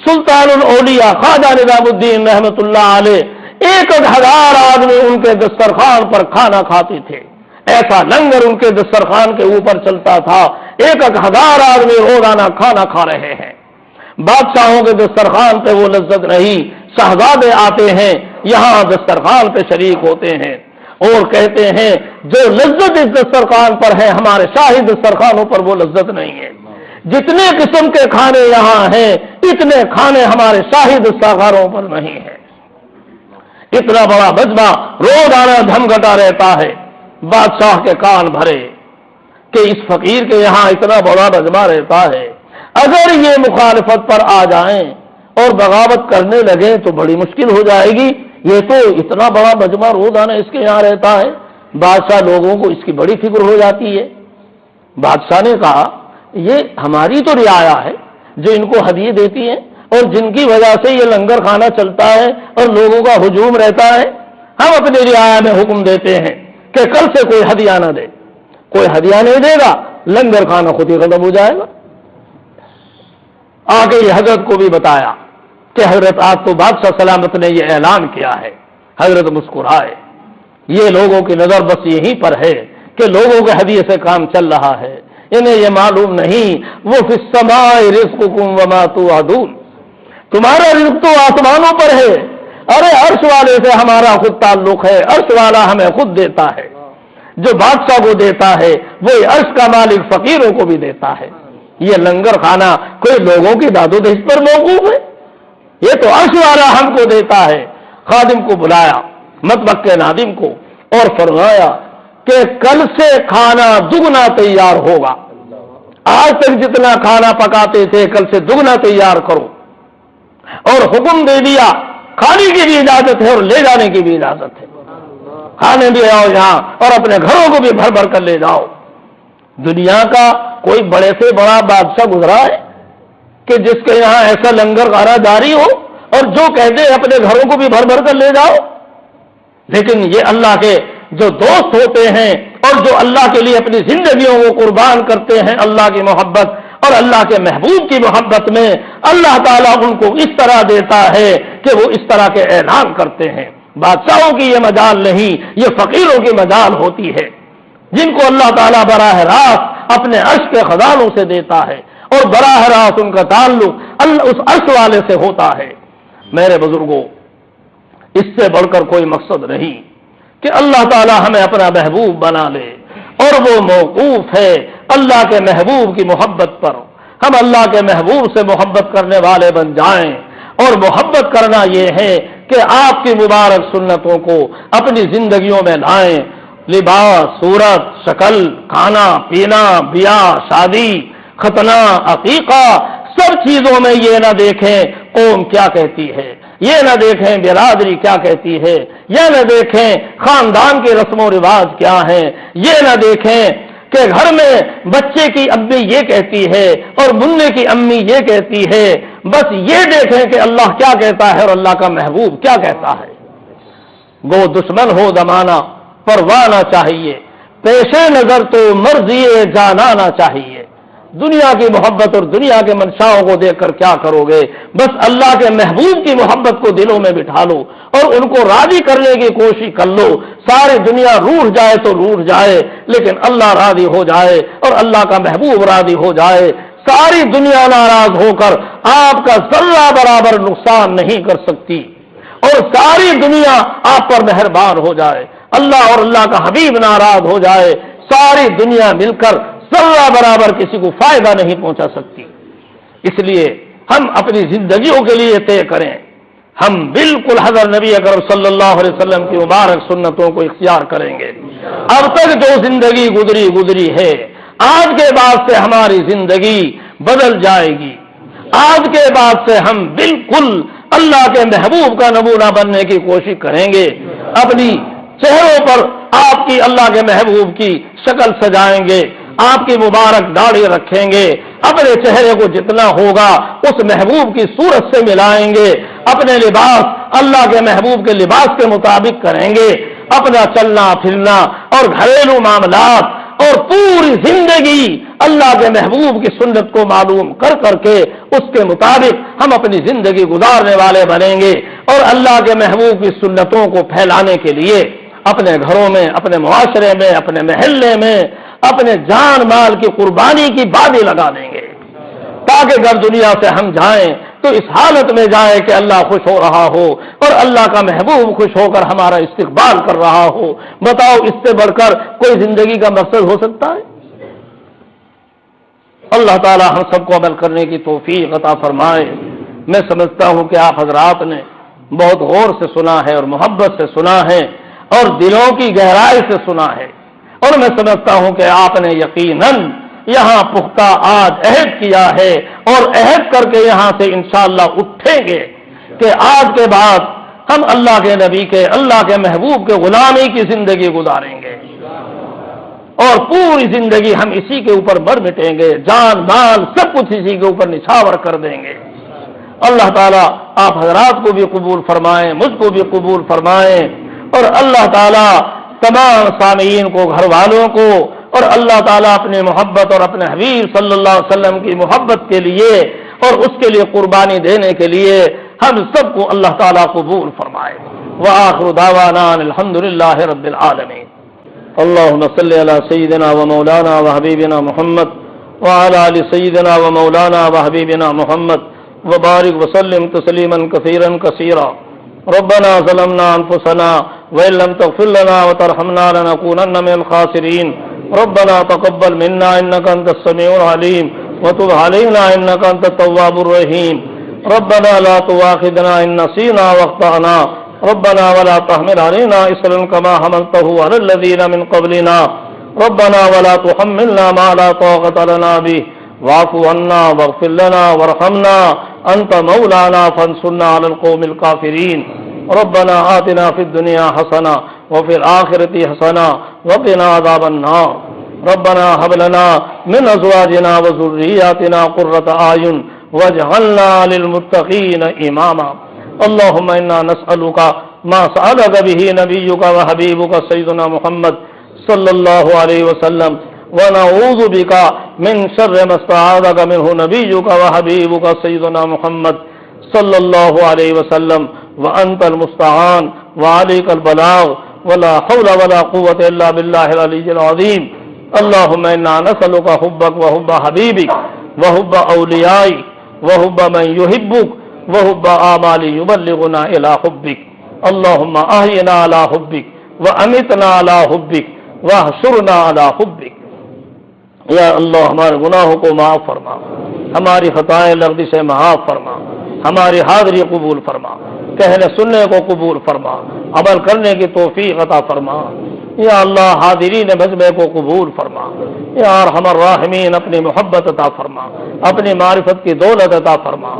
سلطان الاولیاء خواجہ نظام الدین رحمۃ اللہ علیہ، 1,000 آدمی ان کے دسترخوان پر کھانا کھاتے تھے. ایسا لنگر ان کے دسترخوان کے اوپر چلتا تھا، 1,000 آدمی روزانہ کھانا کھا رہے ہیں. بادشاہوں کے دسترخوان پہ وہ لذت رہی. شہزادے آتے ہیں یہاں دسترخوان پہ شریک ہوتے ہیں اور کہتے ہیں جو لذت اس دسترخوان پر ہے ہمارے شاہی دسترخوانوں پر وہ لذت نہیں ہے. جتنے قسم کے کھانے یہاں ہیں اتنے کھانے ہمارے شاہی دسترخوانوں پر نہیں ہیں. اتنا بڑا مجمع روزانہ دھمگھٹا رہتا ہے. بادشاہ کے کان بھرے کہ اس فقیر کے یہاں اتنا بڑا مجمع رہتا ہے، اگر یہ مخالفت پر آ جائیں اور بغاوت کرنے لگے تو بڑی مشکل ہو جائے گی. یہ تو اتنا بڑا مجمع روزانہ اس کے یہاں رہتا ہے. بادشاہ لوگوں کو اس کی بڑی فکر ہو جاتی ہے. بادشاہ نے کہا یہ ہماری تو رعایا ہے جو ان کو ہدیے دیتی ہیں اور جن کی وجہ سے یہ لنگر کھانا چلتا ہے اور لوگوں کا ہجوم رہتا ہے. ہم اپنی رعایا میں حکم دیتے ہیں کہ کل سے کوئی ہدیہ نہ دے. کوئی ہدیہ نہیں دے گا لنگر کھانا خود ہی ختم ہو جائے گا. آگے یہ حضرت کو بھی بتایا کہ حضرت آج تو بادشاہ سلامت نے یہ اعلان کیا ہے. حضرت مسکرائے. یہ لوگوں کی نظر بس یہیں پر ہے کہ لوگوں کے ہدیے سے کام چل رہا ہے. انہیں یہ معلوم نہیں وہ فی السماء رزقکم وما توعدون، تمہارا رزق تو آسمانوں پر ہے، ارے عرش والے سے ہمارا خود تعلق ہے، عرش والا ہمیں خود دیتا ہے، جو بادشاہ کو دیتا ہے وہی عرش کا مالک فقیروں کو بھی دیتا ہے۔ یہ لنگر خانہ کوئی لوگوں کی داد و دہشت پر موقوف ہے؟ یہ تو عرش والا ہم کو دیتا ہے۔ خادم کو بلایا، مطبخ کے نادم کو، اور فرمایا کہ کل سے کھانا دگنا تیار ہوگا، آج تک جتنا کھانا پکاتے تھے کل سے دگنا تیار کرو، اور حکم دے دیا کھانے کی بھی اجازت ہے اور لے جانے کی بھی اجازت ہے، کھانے بھی آؤ یہاں اور اپنے گھروں کو بھی بھر بھر کر لے جاؤ۔ دنیا کا کوئی بڑے سے بڑا بادشاہ گزرا ہے کہ جس کے یہاں ایسا لنگر خانہ جاری ہو اور جو کہتے ہیں اپنے گھروں کو بھی بھر بھر کر لے جاؤ؟ لیکن یہ اللہ کے جو دوست ہوتے ہیں اور جو اللہ کے لیے اپنی زندگیوں کو قربان کرتے ہیں اللہ کی محبت اور اللہ کے محبوب کی محبت میں، اللہ تعالیٰ ان کو اس طرح دیتا ہے کہ وہ اس طرح کے اعلان کرتے ہیں۔ بادشاہوں کی یہ مجال نہیں، یہ فقیروں کی مجال ہوتی ہے، جن کو اللہ تعالیٰ براہ راست اپنے عرش کے خزانوں سے دیتا ہے اور براہ راست ان کا تعلق اس عرش والے سے ہوتا ہے۔ میرے بزرگوں، اس سے بڑھ کر کوئی مقصد نہیں کہ اللہ تعالیٰ ہمیں اپنا محبوب بنا لے، اور وہ موقوف ہے اللہ کے محبوب کی محبت پر۔ ہم اللہ کے محبوب سے محبت کرنے والے بن جائیں، اور محبت کرنا یہ ہے کہ آپ کی مبارک سنتوں کو اپنی زندگیوں میں لائیں۔ لباس، صورت، شکل، کھانا پینا، بیاہ شادی، ختنہ، عقیقہ، سب چیزوں میں یہ نہ دیکھیں قوم کیا کہتی ہے، یہ نہ دیکھیں برادری کیا کہتی ہے، یہ نہ دیکھیں خاندان کے رسم و رواج کیا ہیں، یہ نہ دیکھیں کہ گھر میں بچے کی امی یہ کہتی ہے اور منع کی امی یہ کہتی ہے، بس یہ دیکھیں کہ اللہ کیا کہتا ہے اور اللہ کا محبوب کیا کہتا ہے۔ گو دشمن ہو زمانہ پرواہ نہ چاہیے، پیش نظر تو مرضی جانانا چاہیے۔ دنیا کی محبت اور دنیا کے منشاؤں کو دیکھ کر کیا کرو گے؟ بس اللہ کے محبوب کی محبت کو دلوں میں بٹھا لو اور ان کو راضی کرنے کی کوشش کر لو۔ ساری دنیا روٹھ جائے تو روٹھ جائے، لیکن اللہ راضی ہو جائے اور اللہ کا محبوب راضی ہو جائے۔ ساری دنیا ناراض ہو کر آپ کا ذرہ برابر نقصان نہیں کر سکتی، اور ساری دنیا آپ پر مہربان ہو جائے، اللہ اور اللہ کا حبیب ناراض ہو جائے، ساری دنیا مل کر ذرہ برابر کسی کو فائدہ نہیں پہنچا سکتی۔ اس لیے ہم اپنی زندگیوں کے لیے طے کریں، ہم بالکل حضرت نبی اکرم صلی اللہ علیہ وسلم کی مبارک سنتوں کو اختیار کریں گے۔ اب تک جو زندگی گزری ہے، آج کے بعد سے ہماری زندگی بدل جائے گی۔ آج کے بعد سے ہم بالکل اللہ کے محبوب کا نمونہ بننے کی کوشش کریں گے، اپنی چہروں پر آپ کی اللہ کے محبوب کی شکل سجائیں گے، آپ کی مبارک داڑھی رکھیں گے، اپنے چہرے کو جتنا ہوگا اس محبوب کی صورت سے ملائیں گے، اپنے لباس اللہ کے محبوب کے لباس کے مطابق کریں گے، اپنا چلنا پھرنا اور گھریلو معاملات اور پوری زندگی اللہ کے محبوب کی سنت کو معلوم کر کر کے اس کے مطابق ہم اپنی زندگی گزارنے والے بنیں گے، اور اللہ کے محبوب کی سنتوں کو پھیلانے کے لیے اپنے گھروں میں، اپنے معاشرے میں، اپنے محلے میں اپنے جان مال کی قربانی کی بادی لگا دیں گے، تاکہ جب دنیا سے ہم جائیں تو اس حالت میں جائیں کہ اللہ خوش ہو رہا ہو اور اللہ کا محبوب خوش ہو کر ہمارا استقبال کر رہا ہو۔ بتاؤ اس سے بڑھ کر کوئی زندگی کا مقصد ہو سکتا ہے؟ اللہ تعالی ہم سب کو عمل کرنے کی توفیق عطا فرمائے۔ میں سمجھتا ہوں کہ آپ حضرات نے بہت غور سے سنا ہے اور محبت سے سنا ہے اور دلوں کی گہرائی سے سنا ہے، اور میں سمجھتا ہوں کہ آپ نے یقیناً یہاں پختہ آج عہد کیا ہے اور عہد کر کے یہاں سے انشاءاللہ اٹھیں گے کہ آج کے بعد ہم اللہ کے نبی کے، اللہ کے محبوب کے غلامی کی زندگی گزاریں گے، اور پوری زندگی ہم اسی کے اوپر مر مٹیں گے، جان مال سب کچھ اسی کے اوپر نچھاور کر دیں گے۔ اللہ تعالیٰ آپ حضرات کو بھی قبول فرمائیں، مجھ کو بھی قبول فرمائیں، اور اللہ تعالیٰ تمام سامعین کو، گھر والوں کو، اور اللہ تعالیٰ اپنی محبت اور اپنے حبیب صلی اللہ علیہ وسلم کی محبت کے لیے اور اس کے لیے قربانی دینے کے لیے ہم سب کو اللہ تعالیٰ قبول فرمائے۔ وآخر دعوانا الحمدللہ رب العالمین۔ اللہم صلی علی سیدنا و مولانا و حبیبنا محمد وعلى آل سيدنا ومولانا وحبيبنا محمد وبارك وسلم تسليما كثيرا كثيرا. ربنا ظلمنا أنفسنا وإن لم تغفر لنا وترحمنا لنكونن من الخاسرين. ربنا تقبل منا إنك أنت السميع العليم وتب علينا إنك أنت التواب الرحيم. ربنا لا تؤاخذنا إن نسينا واخطأنا. ربنا ولا تحمل علينا إصرا كما حملته على الذين من قبلنا. ربنا ولا تحملنا ما لا طاقة لنا به. واعف عنا واغفر لنا وارحمنا أنت مولانا فانصرنا على القوم الكافرين. ربنا آتنا في الدنيا حسنة وفي الآخرة حسنة وقنا عذاب النار. ربنا هب لنا من أزواجنا وذرياتنا قرة أعين واجعلنا للمتقين إماما. اللهم إنا نسألك ما سألك به نبيك وحبيبك سيدنا محمد صلى الله عليه وسلم ونعوذ بك من شر ما استعاذك منه نبيك وحبيبك سيدنا محمد صلى الله عليه وسلم وأنت المستعان وعليك البلاغ ولا حول ولا قوة إلا بالله العلي العظيم. اللهم إنا نسألك حبك وحب حبيبك وحب أوليائك وحب من يحبك وحب أعمال يبلغنا إلى حبك. اللهم أحينا على حبك وأمتنا على حبك واحشرنا على حبك. یا اللہ ہمارے گناہوں کو معاف فرما، ہماری خطائیں لغزش سے معاف فرما، ہماری حاضری قبول فرما، کہنے سننے کو قبول فرما، عمل کرنے کی توفیق عطا فرما. یا اللہ حاضرین مجمع کو قبول فرما. یا ارحم الراحمین اپنی محبت عطا فرما، اپنی معرفت کی دولت عطا فرما،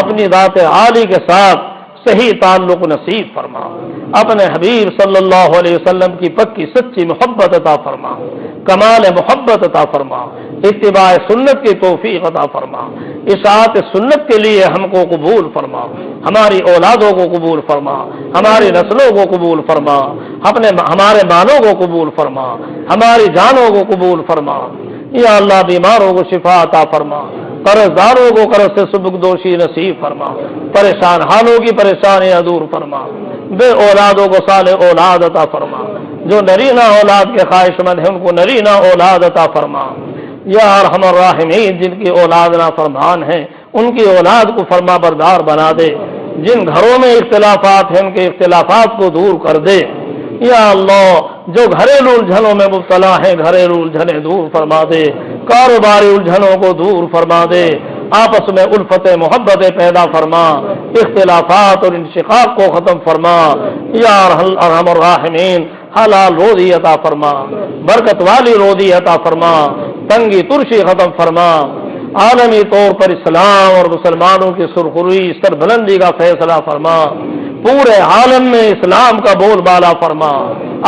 اپنی ذات عالی کے ساتھ صحیح تعلق نصیب فرما، اپنے حبیب صلی اللہ علیہ وسلم کی پکی سچی محبت عطا فرما، کمال محبت عطا فرما، اتباع سنت کی توفیق عطا فرما، اطاعت سنت کے لیے ہم کو قبول فرما، ہماری اولادوں کو قبول فرما، ہماری نسلوں کو قبول فرما، ہمارے مالوں کو قبول فرما، ہماری جانوں کو قبول فرما. یا اللہ بیماروں کو شفا عطا فرما، قرض داروں کو قرض سے سبکدوشی نصیب فرما، پریشان حالوں کی پریشانیاں دور فرما، بے اولادوں کو صالح اولاد عطا فرما، جو نرینہ اولاد کے خواہش مند ہیں ان کو نرینہ اولاد عطا فرما. یا ارحم الراحمین جن کی اولاد نافرمان ہیں ان کی اولاد کو فرما بردار بنا دے، جن گھروں میں اختلافات ہیں ان کے اختلافات کو دور کر دے. یا اللہ جو گھریلو الجھنوں میں مبتلا ہیں گھریلو الجھنیں دور فرما دے، کاروباری الجھنوں کو دور فرما دے، آپس میں الفت محبت پیدا فرما، اختلافات اور انشقاق کو ختم فرما. یا ارحم الراحمین حلال روزی عطا فرما، برکت والی روزی عطا فرما، تنگی ترشی ختم فرما. عالمی طور پر اسلام اور مسلمانوں کی سرخروئی سربلندی کا فیصلہ فرما، پورے عالم میں اسلام کا بول بالا فرما،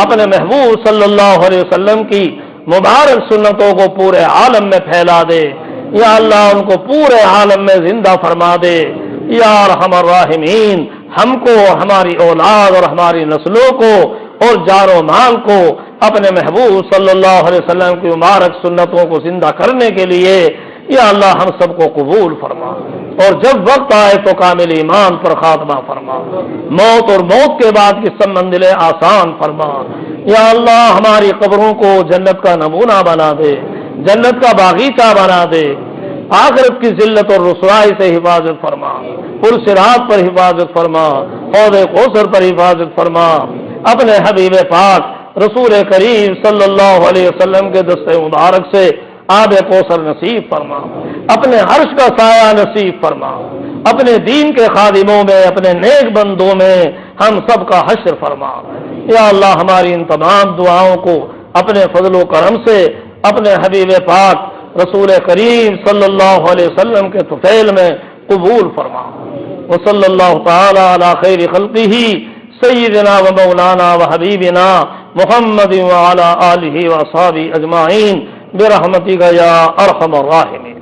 اپنے محبوب صلی اللہ علیہ وسلم کی مبارک سنتوں کو پورے عالم میں پھیلا دے. یا اللہ ان کو پورے عالم میں زندہ فرما دے. یا ارحم الراحمین ہم کو، ہماری اولاد اور ہماری نسلوں کو اور جان و مال کو اپنے محبوب صلی اللہ علیہ وسلم کی مبارک سنتوں کو زندہ کرنے کے لیے یا اللہ ہم سب کو قبول فرما، اور جب وقت آئے تو کامل ایمان پر خاتمہ فرما، موت اور موت کے بعد کی سب منزلیں آسان فرما. یا اللہ ہماری قبروں کو جنت کا نمونہ بنا دے، جنت کا باغیچہ بنا دے، آخرت کی ذلت اور رسوائی سے حفاظت فرما، پل صراط پر حفاظت فرما، حوض کوثر پر حفاظت فرما. اپنے حبیب پاک رسول کریم صلی اللہ علیہ وسلم کے دستے مبارک سے آب کوثر نصیب فرما، اپنے عرش کا سایہ نصیب فرما، اپنے دین کے خادموں میں، اپنے نیک بندوں میں ہم سب کا حشر فرما. یا اللہ ہماری ان تمام دعاؤں کو اپنے فضل و کرم سے اپنے حبیب پاک رسول کریم صلی اللہ علیہ وسلم کے طفیل میں قبول فرما. وصلی اللہ تعالی علی خیر خلقہ سیدنا و مولانا و حبیبنا محمد وعلی آلہ و اصحابہ اجمعین برحمتک یا ارحم الراحمین.